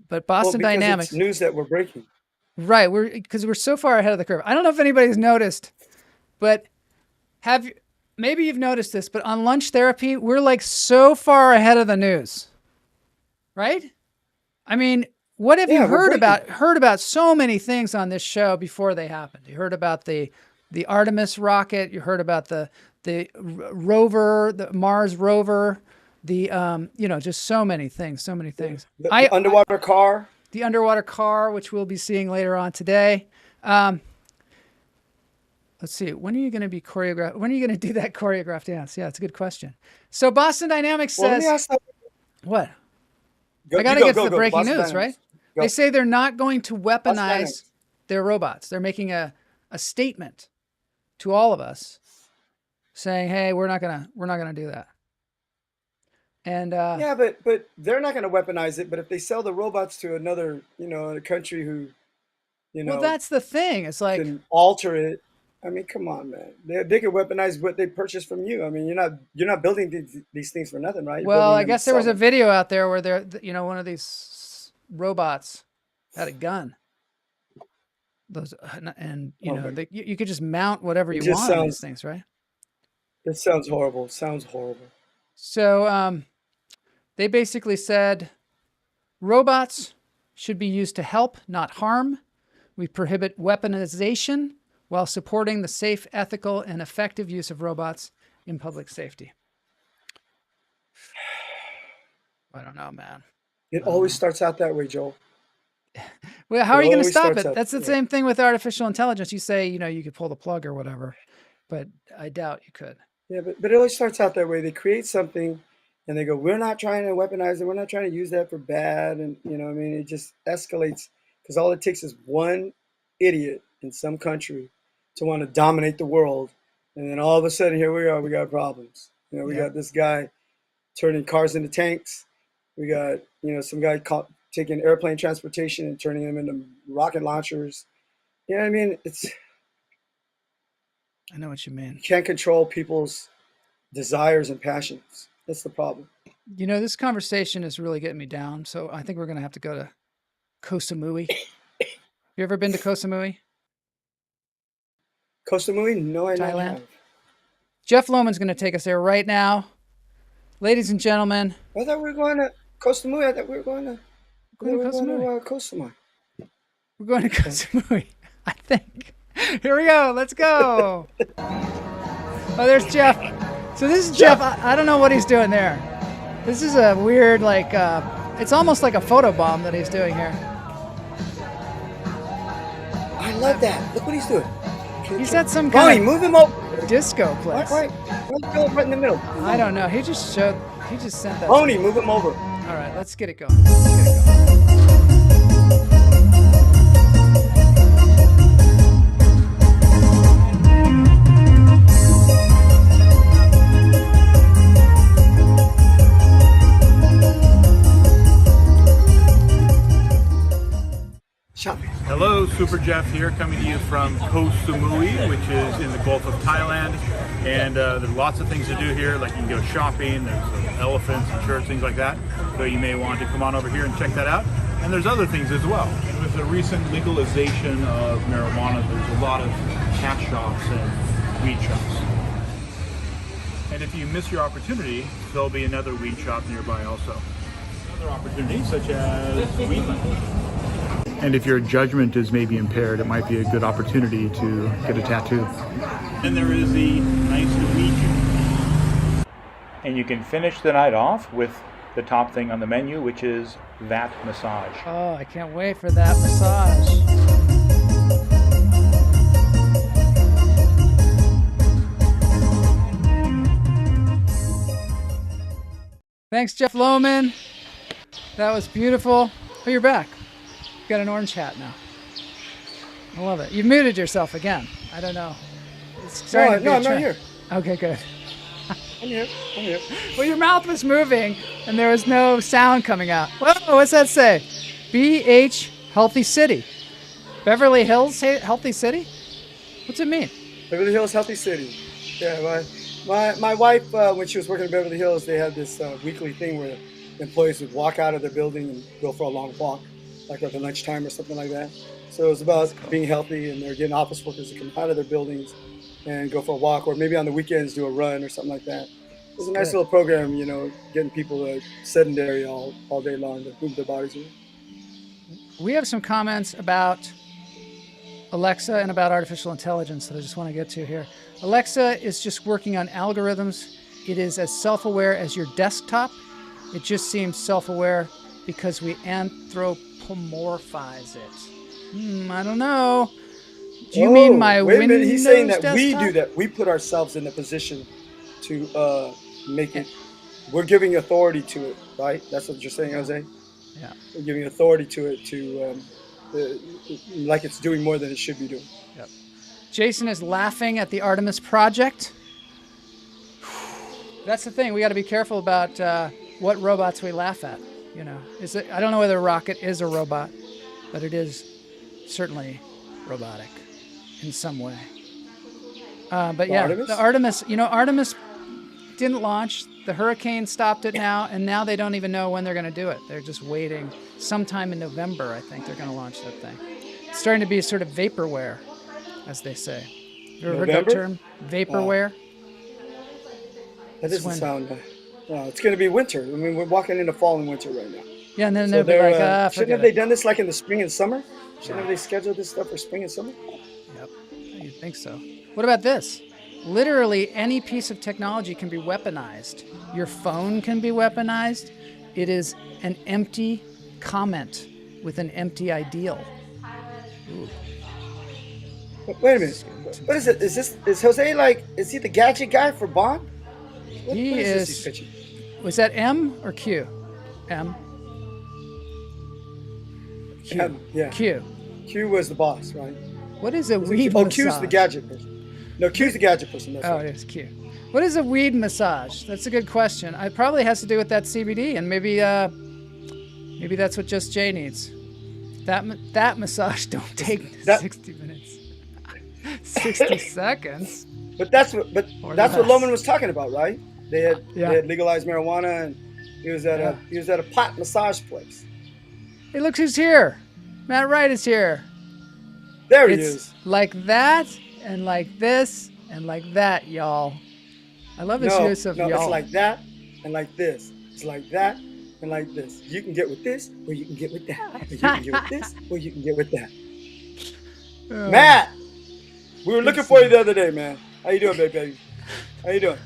but Boston Dynamics. It's news that we're breaking. Right, because we're so far ahead of the curve. I don't know if anybody's noticed, but maybe you've noticed this, but on Lunch Therapy, we're like so far ahead of the news, right? I mean, what have you heard about? Heard about so many things on this show before they happened. You heard about the Artemis rocket. You heard about the rover, the Mars rover. Just so many things. The underwater car. The underwater car, which we'll be seeing later on today. Let's see. When are you going to be choreographed? When are you going to do that choreographed dance? Yeah, it's a good question. So Boston Dynamics says, what? I got to get to the breaking news, right? Go. They say they're not going to weaponize their robots. They're making a statement to all of us saying, hey, we're not gonna do that. And yeah, but they're not going to weaponize it. But if they sell the robots to another, a country who, well, that's the thing. It's like can alter it. I mean, come on, man. They can weaponize what they purchase from you. I mean, you're not building these things for nothing, right? You're Well, building I them to guess there sell was a them. video out there where one of these robots had a gun. Those and Oh my! you could just mount whatever It you just want on these sounds. things, right? It sounds horrible. Sounds horrible. So they basically said robots should be used to help, not harm. We prohibit weaponization while supporting the safe, ethical, and effective use of robots in public safety. I don't know, man. It I don't always know. starts out that way, Joel. Well, how It are you going to always stop starts it? out That's that the way. same thing with artificial intelligence. You say, you could pull the plug or whatever, but I doubt you could. Yeah, but it always starts out that way. They create something, and they go, "We're not trying to weaponize it. We're not trying to use that for bad." And what I mean, it just escalates because all it takes is one idiot in some country to want to dominate the world, and then all of a sudden, here we are. We got problems. We Yep. got this guy turning cars into tanks. We got some guy taking airplane transportation and turning them into rocket launchers. You know what I mean? I know what you mean. You can't control people's desires and passions. That's the problem. This conversation is really getting me down. So I think we're going to have to go to Koh Samui. You ever been to Koh Samui, Koh Samui? No, I never Thailand? have. Jeff Lohman's going to take us there right now. Ladies and gentlemen, I thought we were going to Koh Samui. I thought we were going to. we're going to Koh Samui. Koh Samui. We're going to Koh Samui, I think. Here we go. Let's go. Oh, there's Jeff. So this is Jeff. I don't know what he's doing there. This is a weird, it's almost like a photo bomb that he's doing here. I love that. Look what he's doing. He's at some Tony, kind move him over. of disco place. Right in the middle. I don't know. He just sent that. Tony, move him over. All right, let's get it going. Let's get it going. Hello, Super Jeff here, coming to you from Koh Samui, which is in the Gulf of Thailand. And there's lots of things to do here, like you can go shopping, there's elephants and shirts, things like that. So you may want to come on over here and check that out. And there's other things as well. With the recent legalization of marijuana, there's a lot of cash shops and weed shops. And if you miss your opportunity, there'll be another weed shop nearby also. Other opportunities such as Weedland. And if your judgment is maybe impaired, it might be a good opportunity to get a tattoo. And there is the nice to meet you. And you can finish the night off with the top thing on the menu, which is that massage. Oh, I can't wait for that massage. Thanks, Jeff Lohman. That was beautiful. Oh, you're back. You got an orange hat now. I love it. You've muted yourself again. I don't know. It's starting to be a I'm not trend. here. Okay, good. I'm here. Well, your mouth was moving and there was no sound coming out. Whoa, what's that say? BH Healthy City. Beverly Hills Healthy City? What's it mean? Beverly Hills Healthy City. Yeah, my wife, when she was working in Beverly Hills, they had this weekly thing where employees would walk out of their building and go for a long walk, like at the lunchtime or something like that. So it was about being healthy, and they're getting office workers to come out of their buildings and go for a walk, or maybe on the weekends do a run or something like that. It was a nice little program, getting people sedentary all day long to move their bodies around. We have some comments about Alexa and about artificial intelligence that I just want to get to here. Alexa is just working on algorithms. It is as self-aware as your desktop. It just seems self-aware because we anthropomorphize it. I don't know. Do you mean my wait a minute. Windows He's saying that desktop? we do that. We put ourselves in a position to make it. We're giving authority to it, right? That's what you're saying, Jose? Yeah. We're giving authority to it to like it's doing more than it should be doing. Yep. Jason is laughing at the Artemis project. That's the thing. We got to be careful about what robots we laugh at. I don't know whether a rocket is a robot, but it is certainly robotic in some way. But yeah, Artemis? the Artemis, Artemis didn't launch. The hurricane stopped it now, and now they don't even know when they're going to do it. They're just waiting. Sometime in November, I think they're going to launch that thing. It's starting to be sort of vaporware, as they say. You ever heard that November? term? Vaporware? That doesn't when- sound. It's going to be winter. I mean, we're walking into fall and winter right now. Yeah, and then So they'll be they're, like, shouldn't forget have they it. done this like in the spring and summer? Shouldn't have they scheduled this stuff for spring and summer? Yep, you'd think so. What about this? Literally any piece of technology can be weaponized. Your phone can be weaponized. It is an empty comment with an empty ideal. Wait a minute. What is it? Is Jose like? Is he the gadget guy for Bond? What He is this is- he's pitching? Was that M or Q? M. Q. Yeah. Q. Q was the boss, right? What is a Is it weed Q? Oh, massage? Q's the gadget person. No, Q's the gadget person. That's Oh, right. it is Q. What is a weed massage? That's a good question. It probably has to do with that CBD, and maybe that's what Just Jay needs. That massage don't take that- 60 minutes. 60 seconds. But that's what Or what less. Loman was talking about, right? They had Yeah. they had legalized marijuana, and he was at a pot massage place. Hey, look who's here. Matt Wright is here. There he It's is. like that, and like this, and like that, y'all. I love his No, use of no, y'all. it's like that and like this. It's like that and like this. You can get with this, or you can get with that. Or you can get with this, or you can get with that. Oh. Matt, we were looking for you the other day, man. How you doing, baby? How you doing?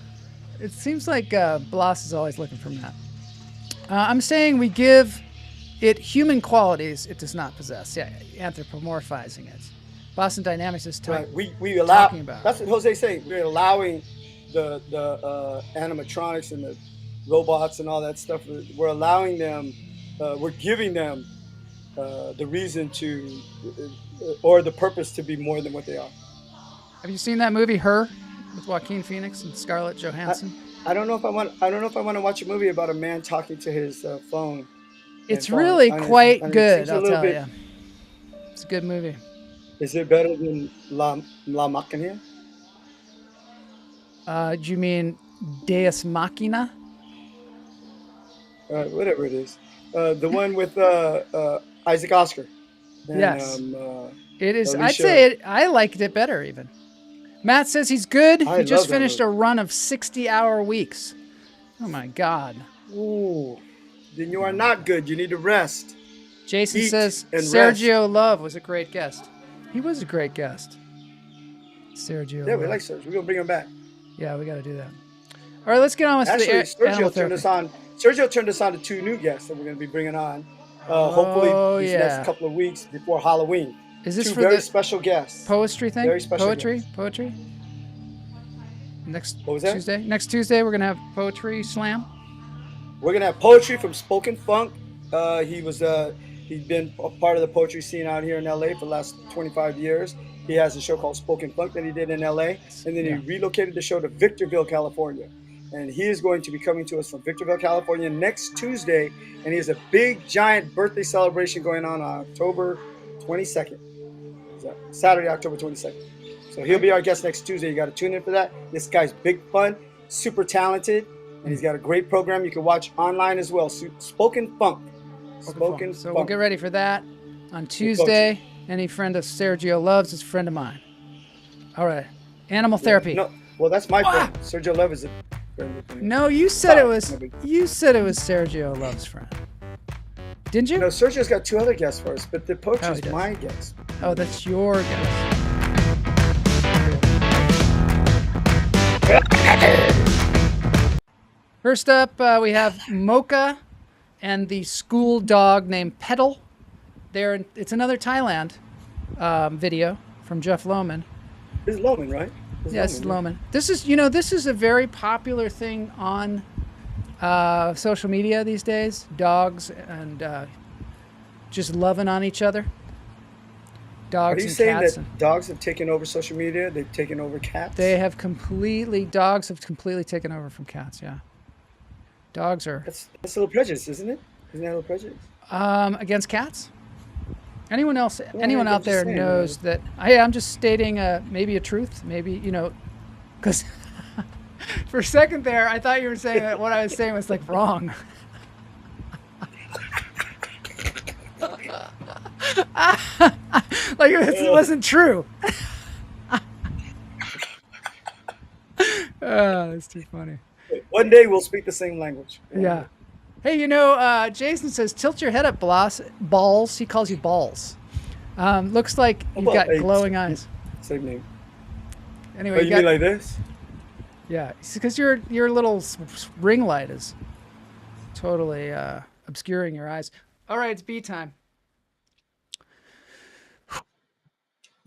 It seems like Bloss is always looking for Matt. I'm saying we give it human qualities it does not possess. Yeah, anthropomorphizing it. Boston Dynamics is Right. We allow. talking about. That's what Jose's saying. We're allowing the animatronics and the robots and all that stuff. We're allowing them. We're giving them the reason to, or the purpose to be more than what they are. Have you seen that movie Her with Joaquin Phoenix and Scarlett Johansson? I don't know if I want. I don't know if I want to watch a movie about a man talking to his phone. It's and really on his- quite on his- good, seems a I'll little tell bit- you. It's a good movie. Is it better than La Machina? Do you mean Deus Machina? Whatever it is, the one with Isaac Oscar. And, Yes. It is. I'd Alicia- say I liked it better even. Matt says he's good. I He just love that finished a movie. run of 60-hour weeks. Oh my God. Ooh, then you are not good. You need to rest. Jason Eat says and Sergio Love was a great guest. He was a great guest. Sergio. Yeah, we Love. like Sergio. We're gonna bring him back. Yeah, we got to do that. All right, let's get on with Actually, the animal Sergio turned us therapy. on. Sergio turned us on to 2 new guests that we're gonna be bringing on. Hopefully, these yeah. next couple of weeks before Halloween. Is this 2 for very the special guests. poetry thing? Very special Poetry. Next What was that? Tuesday. Next Tuesday, we're gonna have poetry slam. We're gonna have poetry from Spoken Funk. He'd been a part of the poetry scene out here in LA for the last 25 years. He has a show called Spoken Funk that he did in LA, and then Yeah. he relocated the show to Victorville, California. And he is going to be coming to us from Victorville, California next Tuesday. And he has a big, giant birthday celebration going on October 22nd. Saturday, October 22nd. So he'll be our guest next Tuesday. You got to tune in for that. This guy's big fun, super talented, and he's got a great program you can watch online as well. Spoken Funk. Spoken So Funk. we'll get ready for that on Tuesday. Any friend of Sergio Love's is a friend of mine. All right. Animal therapy. No, well, that's my friend. Sergio Love is a friend of mine. No, you said it Sorry, was no big- Sergio Love's friend. Didn't you? No, Sergio's got 2 other guests for us, but the Oh, poetry's he does. my guest. Oh, that's your guess. First up, we have Mocha and the school dog named Petal. It's another Thailand video from Jeff Lohman. This is Loman, right? Yes, Loman, Lohman. This is a very popular thing on social media these days. Dogs and just loving on each other. Are Dogs you and saying cats. that dogs have taken over social media? They've taken over cats? Dogs have completely taken over from cats. Yeah, dogs are That's a little prejudice, isn't it? Isn't that a little prejudice? against cats. Anyone I'm out just there saying, knows that? I'm just stating maybe a truth. Maybe Because for a second there, I thought you were saying that what I was saying was like wrong. Like it wasn't true. That's too funny. One day we'll speak the same language. Yeah. Hey, Jason says, tilt your head up, balls. He calls you balls. Looks like you've got glowing eyes. Same name. Anyway, Oh, you mean like this? Yeah, because your little ring light is totally obscuring your eyes. All right, it's bee time.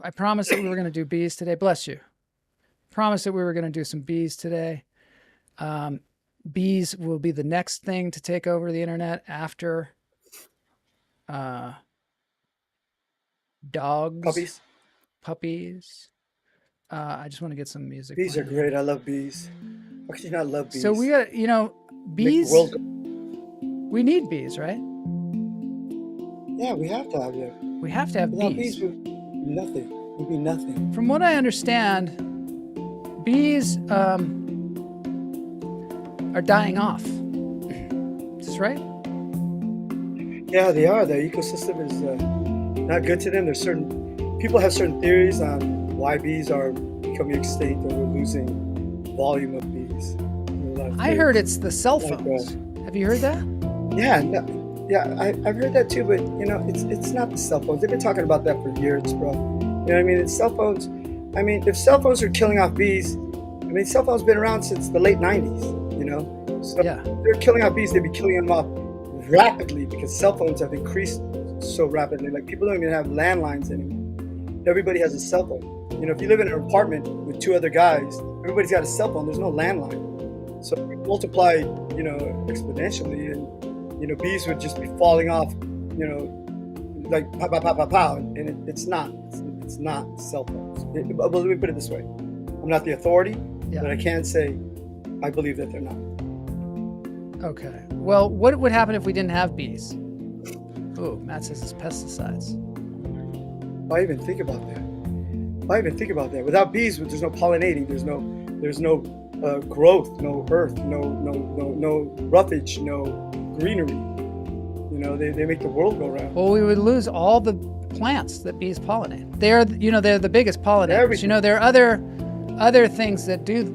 I promised that we were going to do bees today. Bless you. Promised that we were going to do some bees today. Bees will be the next thing to take over the internet after dogs. Puppies. I just want to get some music. Bees are great. I love bees. How could you not love bees? So we got, bees. We need bees, right? Yeah, we have to have them. We have to have Without bees. We'd be nothing. From what I understand, bees are dying off. Is this right? Yeah, they are. The ecosystem is not good to them. People have certain theories on why bees are becoming extinct or we're losing volume of bees. I heard it's the cell phones. Have you heard that? I've heard that too, but it's not the cell phones. They've been talking about that for years, bro. You know what I mean? It's cell phones. I mean, if cell phones are killing off bees, cell phones been around since the late 90s, So yeah. If they're killing off bees, they'd be killing them off rapidly because cell phones have increased so rapidly. Like people don't even have landlines anymore. Everybody has a cell phone. If you live in an apartment with two other guys, everybody's got a cell phone. There's no landline. So you multiply, exponentially, and bees would just be falling off, like pow, pow, pow, pow, pow, and it's not cell phones. But let me put it this way: I'm not the authority, but I can say I believe that they're not. Okay. Well, what would happen if we didn't have bees? Oh, Matt says it's pesticides. Why even think about that? Without bees, there's no pollinating. There's no growth, no earth, no roughage, no greenery. They make the world go round. Well, we would lose all the plants that bees pollinate. They're the biggest pollinators. Everything. There are other things that do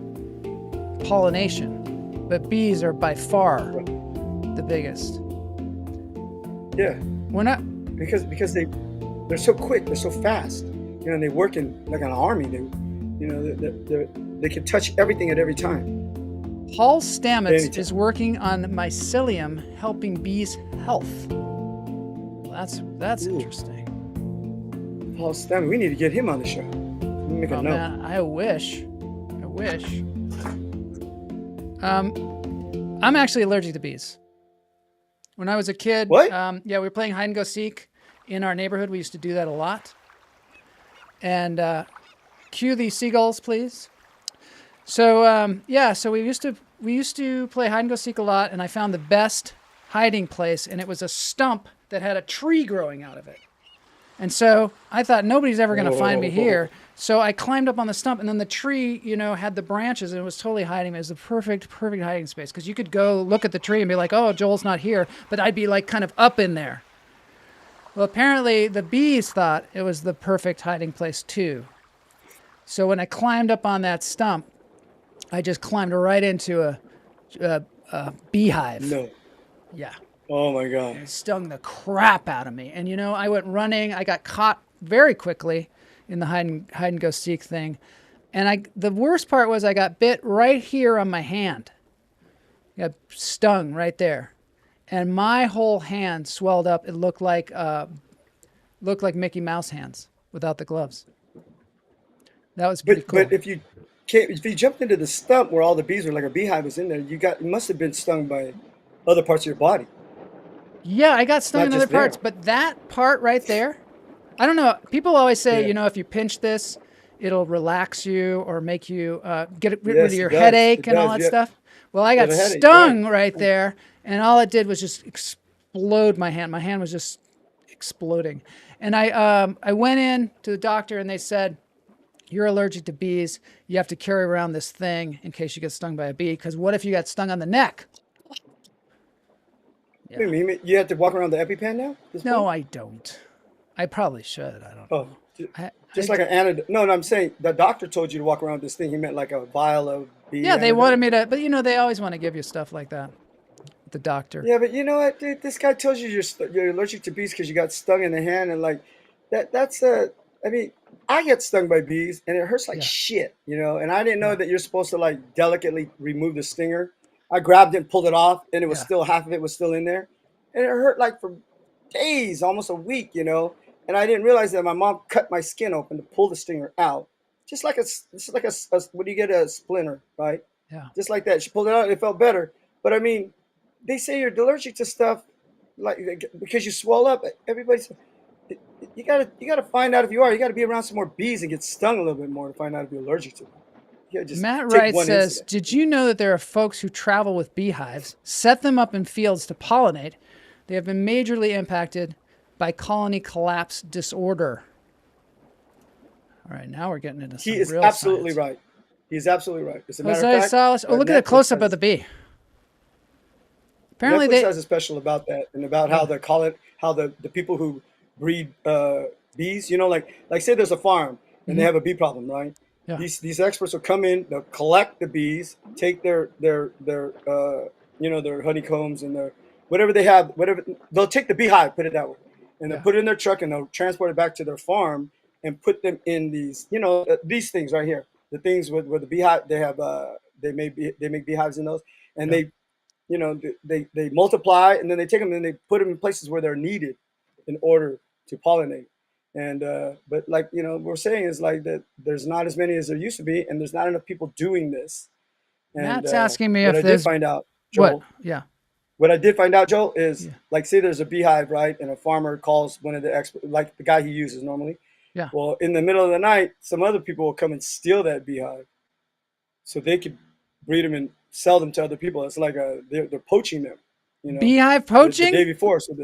pollination, but bees are by far the biggest. Yeah. We're not because they're so quick, they're so fast. And they work in like an army. They can touch everything at every time. Paul Stamets is working on mycelium helping bees' health. That's interesting. Paul Stamets, we need to get him on the show. Make a note. Man, I wish. I'm actually allergic to bees. When I was a kid, what? We were playing hide and go seek in our neighborhood. We used to do that a lot. And cue the seagulls, please. So so we used to play hide and go seek a lot, and I found the best hiding place, and it was a stump that had a tree growing out of it. And so I thought nobody's ever going to find me here. So I climbed up on the stump, and then the tree, had the branches, and it was totally hiding me. It was the perfect hiding space, because you could go look at the tree and be like, oh, Joel's not here, but I'd be like kind of up in there. Well, apparently the bees thought it was the perfect hiding place too. So when I climbed up on that stump, I just climbed right into a beehive. No. Yeah. Oh my God. It stung the crap out of me. And I went running. I got caught very quickly in the hide and go seek thing. And the worst part was I got bit right here on my hand. I got stung right there. And my whole hand swelled up. It looked like Mickey Mouse hands without the gloves. That was pretty cool. But if you jumped into the stump where all the bees were, like a beehive was in there, you must have been stung by other parts of your body. Yeah, I got stung in other parts, but that part right there, I don't know. People always say, if you pinch this, it'll relax you or make you get rid of your headache and all that stuff. Well, I got stung right there, and all it did was just explode my hand. My hand was just exploding. And I went in to the doctor, and they said, you're allergic to bees. You have to carry around this thing in case you get stung by a bee. Because what if you got stung on the neck? Wait a minute, you have to walk around the EpiPen now? No, I don't. I probably should. I don't know. Just like an antidote. No, I'm saying the doctor told you to walk around with this thing. He meant like a vial of bee. Yeah, they wanted me to, but they always want to give you stuff like that. The doctor. Yeah, but you know what, dude? This guy tells you you're allergic to bees because you got stung in the hand, and like that's I mean, I get stung by bees, and it hurts like shit, And I didn't know that you're supposed to like delicately remove the stinger. I grabbed it and pulled it off, and it was still half of it was still in there, and it hurt like for days, almost a week, And I didn't realize that my mom cut my skin open to pull the stinger out, just like a when you get a splinter, right? Yeah. Just like that, she pulled it out, and it felt better. But I mean, they say you're allergic to stuff like because you swell up. Everybody's you gotta find out if you are. You gotta be around some more bees and get stung a little bit more to find out if you're allergic to them. Matt Wright says, did you know that there are folks who travel with beehives, set them up in fields to pollinate? They have been majorly impacted by colony collapse disorder. All right, now we're getting into some real science. He is absolutely right. He's absolutely right. As a matter of fact, Salas, look at the close-up of the bee. Apparently Netflix has a special about that and about how the people who breed bees, like say there's a farm and they have a bee problem, right? Yeah. These experts will come in, they'll collect the bees, take their honeycombs and their whatever they have, they'll take the beehive, put it that way, and they'll put it in their truck and they'll transport it back to their farm and put them in these, these things right here, the things where the beehive they make beehives in those, and they multiply, and then they take them and they put them in places where they're needed in order to pollinate. And but like what we're saying is like that there's not as many as there used to be, and there's not enough people doing this. And, Matt's asking me if I there's did find out, Joel. What? Yeah. What I did find out, Joel, is like say there's a beehive, right, and a farmer calls one of the experts, like the guy he uses normally. Yeah. Well, in the middle of the night, some other people will come and steal that beehive, so they could breed them and sell them to other people. It's like they're poaching them, Beehive poaching? The day before, so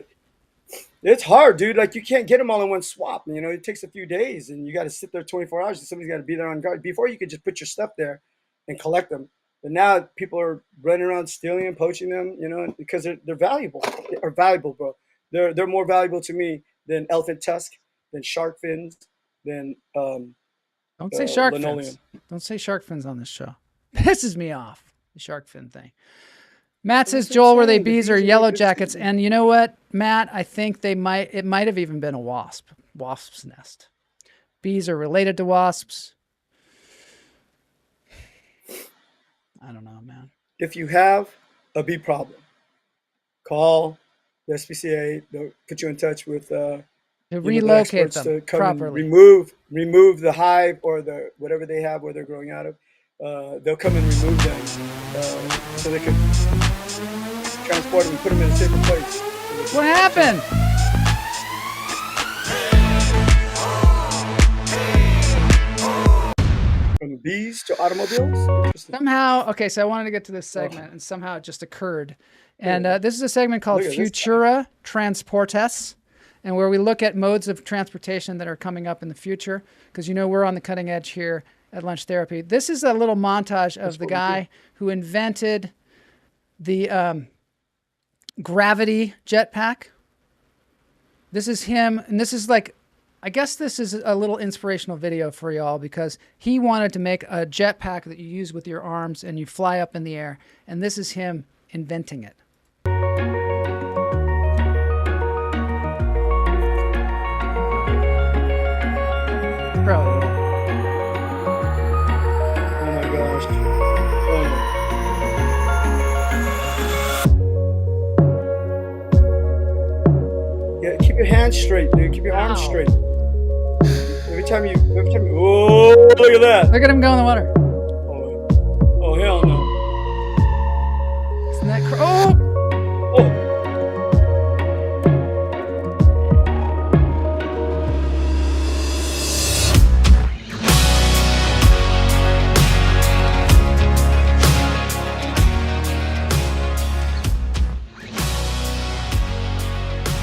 it's hard, dude. Like you can't get them all in one swap. It takes a few days, and you got to sit there 24 hours, and somebody's got to be there on guard. Before you could just put your stuff there and collect them, but now people are running around stealing and poaching them, because they're valuable. They are valuable, bro. They're more valuable to me than elephant tusk, than shark fins, than don't say shark linoleum. fins. Don't say shark fins on this show. Pisses me off. The shark fin thing. Matt says, Joel, were they bees or yellow jackets? And you know what, Matt? I think it might have even been a wasp's nest. Bees are related to wasps. I don't know, man. If you have a bee problem, call the SPCA. They'll put you in touch with to relocate them to come properly. And remove the hive or the whatever they have where they're growing out of. They'll come and remove them so they can transport them and put them in a safer place. What happened? From bees to automobiles? Somehow, okay, so I wanted to get to this segment, and somehow it just occurred. And this is a segment called Futura Transportes, and where we look at modes of transportation that are coming up in the future, because we're on the cutting edge here at Lunch Therapy. This is a little montage of the guy who invented the gravity jetpack. This is him, and this is like, I guess this is a little inspirational video for y'all because he wanted to make a jetpack that you use with your arms and you fly up in the air, and this is him inventing it. Bro. Keep your hands straight, dude. Keep your arms straight. Every time you, oh, look at that. Look at him go in the water. Oh hell no. Isn't that oh!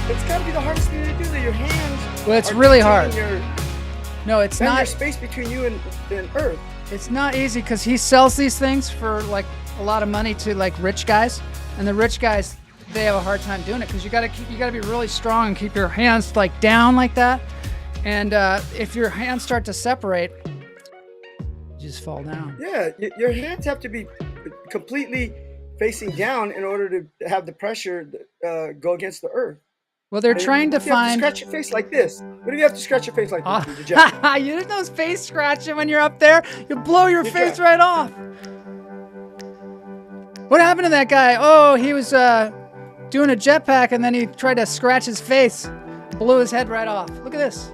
It's got to be the hardest thing to do. That your hands. Well, it's really hard. No, it's Then not. there's space between you and Earth. It's not easy because he sells these things for like a lot of money to like rich guys, and the rich guys, they have a hard time doing it because you gotta be really strong and keep your hands like down like that, and if your hands start to separate, you just fall down. Yeah, your hands have to be completely facing down in order to have the pressure go against the Earth. Well, they're trying to You have to find. scratch your face like this. What if you have to scratch your face like this? Mr. Jeff? You didn't know face scratching when you're up there. You blow your face right off. What happened to that guy? Oh, he was doing a jetpack and then he tried to scratch his face, blew his head right off. Look at this.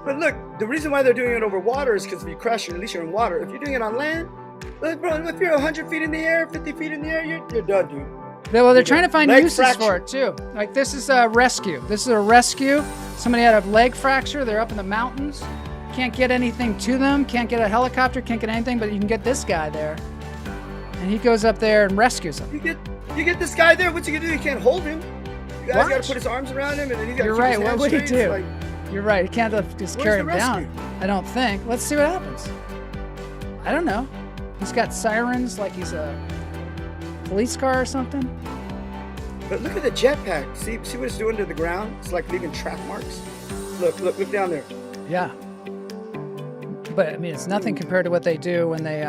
But look, the reason why they're doing it over water is because if you crash, at least you're in water. If you're doing it on land, bro, if you're 100 feet in the air, 50 feet in the air, you're done, dude. Well, they're trying to find Leg uses fracture. for it too. Like this is a rescue. This is a rescue. Somebody had a leg fracture. They're up in the mountains. Can't get anything to them. Can't get a helicopter. Can't get anything. But you can get this guy there, and he goes up there and rescues him. You get this guy there. What's he gonna do? You can't hold him. You guys What? gotta put his arms around him, and then he's gotta You're keep right. his What hands would he straight. do? It's You're right. He can't just Where's carry the him rescue? down. I don't think. Let's see what happens. I don't know. He's got sirens like he's a police car or something. But look at the jetpack. See what it's doing to the ground? It's like leaving track marks. Look down there. Yeah. But I mean, it's nothing compared to what they do when they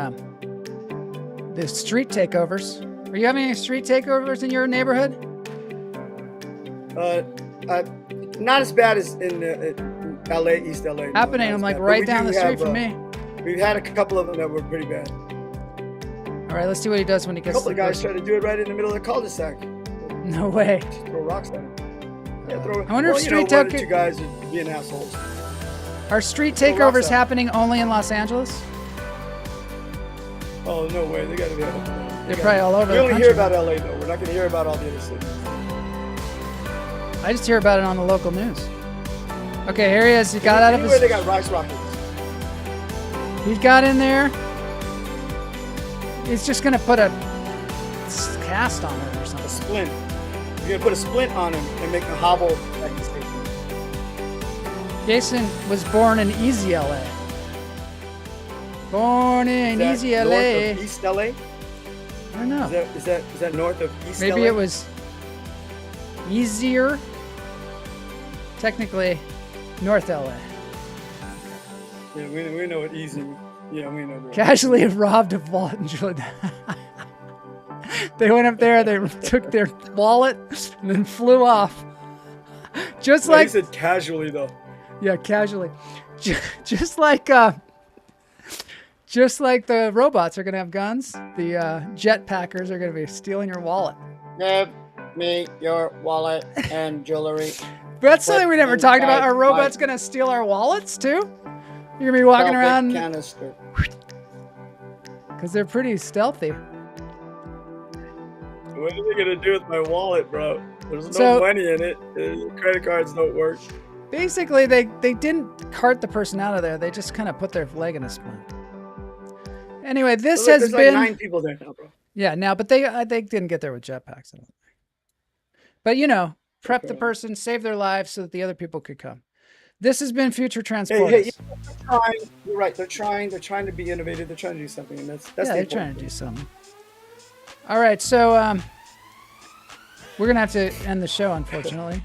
the street takeovers. Are you having any street takeovers in your neighborhood? Not as bad as in LA, East LA. No, Happening. not I'm as like bad. But right we down do the street have, from me. We've had a couple of them that were pretty bad. All right, let's see what he does when he A gets couple to of the guys first. tried to do it right in the middle of the cul-de-sac. No way. Just throw rocks at him. Yeah, throw. I wonder if well, street one or take- two guys are being assholes. Are street Throw rocks takeovers at him. happening only in Los Angeles? Oh no way! They got to be. They're probably all over We the only country. hear about LA though. We're not going to hear about all the other cities. I just hear about it on the local news. Okay, here he is. He got out of Anywhere his. they got rice rockets. He got in there. He's just gonna put a cast on it or A something. splint. You're going to put a splint on him and make him hobble like this thing. Jason was born in Easy LA. Born in Is Easy that LA. north of East LA? I don't know. Is that north of East LA? Maybe it was easier. Technically, North LA. Yeah, we know it easy. Yeah, we know that. Casually robbed a vault in Jordan. They went up there, they took their wallet, and then flew off. Just Well, he like, said casually though. yeah, casually. Just like the robots are gonna have guns, the jetpackers are gonna be stealing your wallet. Give me your wallet and jewelry. That's something we never talked about. inside Are robots my gonna steal our wallets too? You're gonna be walking velvet around canister. because they're pretty stealthy. What are they gonna do with my wallet, bro? There's no So- money in it. Credit cards don't work. Basically, they didn't cart the person out of there. They just kind of put their leg in a splint. Anyway, this Look, has there's been like 9 people there now, bro. yeah. Now, but they didn't get there with jetpacks. I don't think. But prep the Okay. person, save their lives so that the other people could come. This has been Future Hey, Transporters. they're trying. You're right. They're trying to be innovative. They're trying to do something, and that's Yeah, the they're important trying to thing. do something. All right, so we're gonna have to end the show, unfortunately.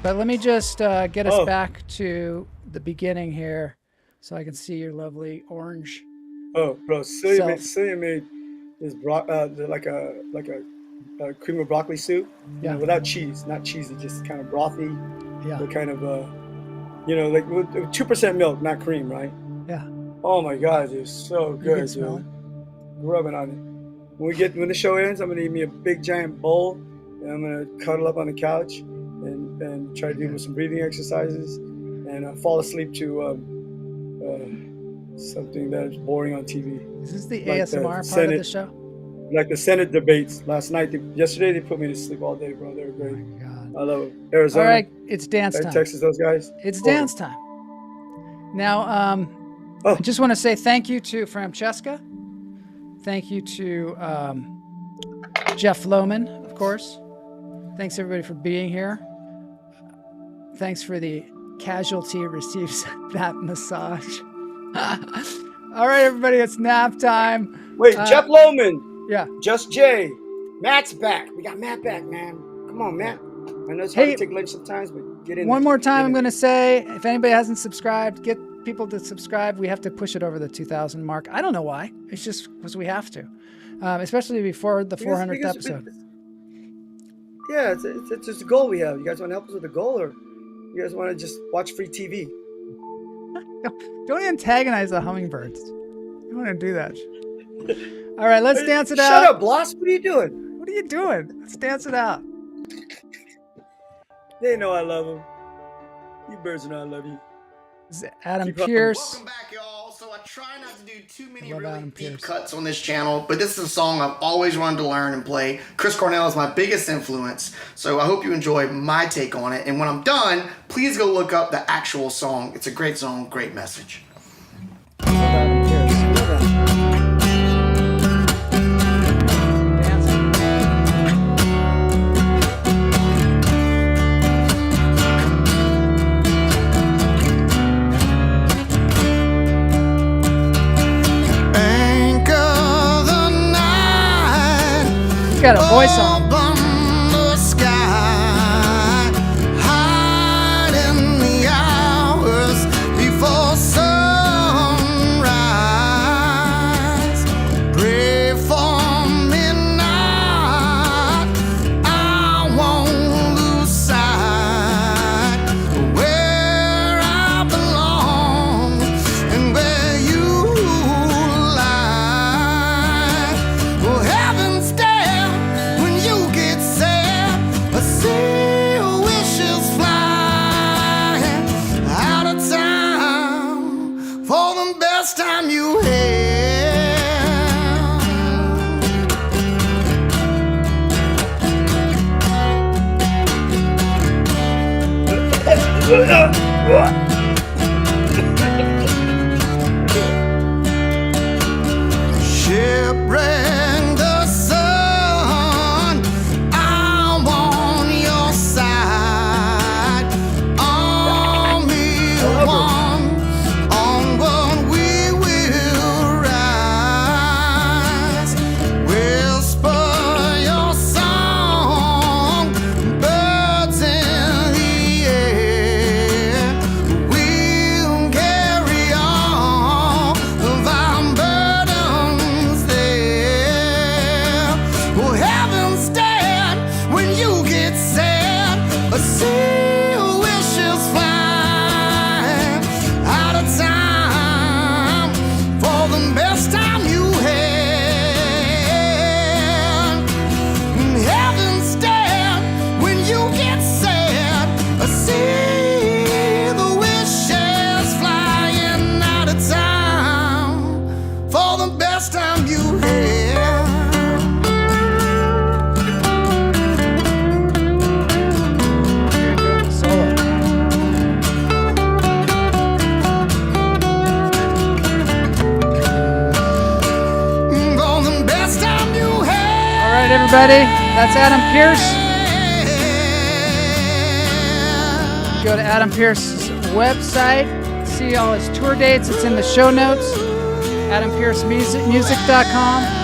But let me just get us Oh. back to the beginning here, so I can see your lovely orange. Oh, bro, Celia So- made this like a cream of broccoli soup, Yeah. without cheese, not cheesy, just kind of brothy, Yeah, but kind of like with 2% milk, not cream, right? yeah. Oh my God, it's so You good, can smell dude. Rub it on it. When the show ends, I'm gonna eat me a big giant bowl, and I'm gonna cuddle up on the couch and try to do some breathing exercises, and fall asleep to something that's boring on TV. Is this the Like the ASMR part of the Senate- show? Like the Senate debates last night. Yesterday they put me to sleep all day, bro. They were Oh great. my God. I love it. Arizona, All right, it's dance time. Texas, those guys. It's Over. dance time. Now, Oh. I just want to say thank you to Framchesca. Thank you to Jeff Lohman, of course. Thanks everybody for being here. Thanks for the casualty receives that massage. All right, everybody, it's nap time. Wait, Jeff Lohman, Yeah. Just Jay, Matt's back. We got Matt back, man. Come on, Matt. I know it's hard to take lunch sometimes, but get in. One more time, I'm going to say, if anybody hasn't subscribed, get people to subscribe. We have to push it over the 2,000 mark. I don't know why. It's just because we have to, especially before the 400th episode. Yeah, it's just a goal we have. You guys want to help us with the goal, or you guys want to just watch free TV? Don't antagonize the hummingbirds. You want to do that. All right, let's dance it out. Shut up, Bloss. What are you doing? What are you doing? Let's dance it out. They know I love them. You birds know I love you. This is Adam Keep up. Pierce. Welcome back, y'all. So I try not to do too many Love really Adam deep Pierce. cuts on this channel, but this is a song I've always wanted to learn and play. Chris Cornell is my biggest influence, so I hope you enjoy my take on it. And when I'm done, please go look up the actual song. It's a great song, great message. Love Adam Pierce. Dancing. Anchor the night. He's got a voice on. Up the sky, hiding the hours before sunrise. Pray for midnight. I won't lose sight of where I belong and where you lie. Well, heaven's there when you get sad. A sea of wishes flying out of time for the best time you had. Shipwreck the sun, I'm on your side. Army of one, onward we will rise. Whisper your song, birds in the air. We'll carry on of our burdens there. Well, heaven's dead when you get sad. A sea of wishes flying out of time for the best time you had. Heaven's dead when you get sad. I see the wishes flying out of time for the best time you had. Solo. For the best time you had. All right, everybody. That's Adam Pierce. Go to Adam Pierce's website. See all his tour dates. It's in the show notes. AdamPiercemusic.com.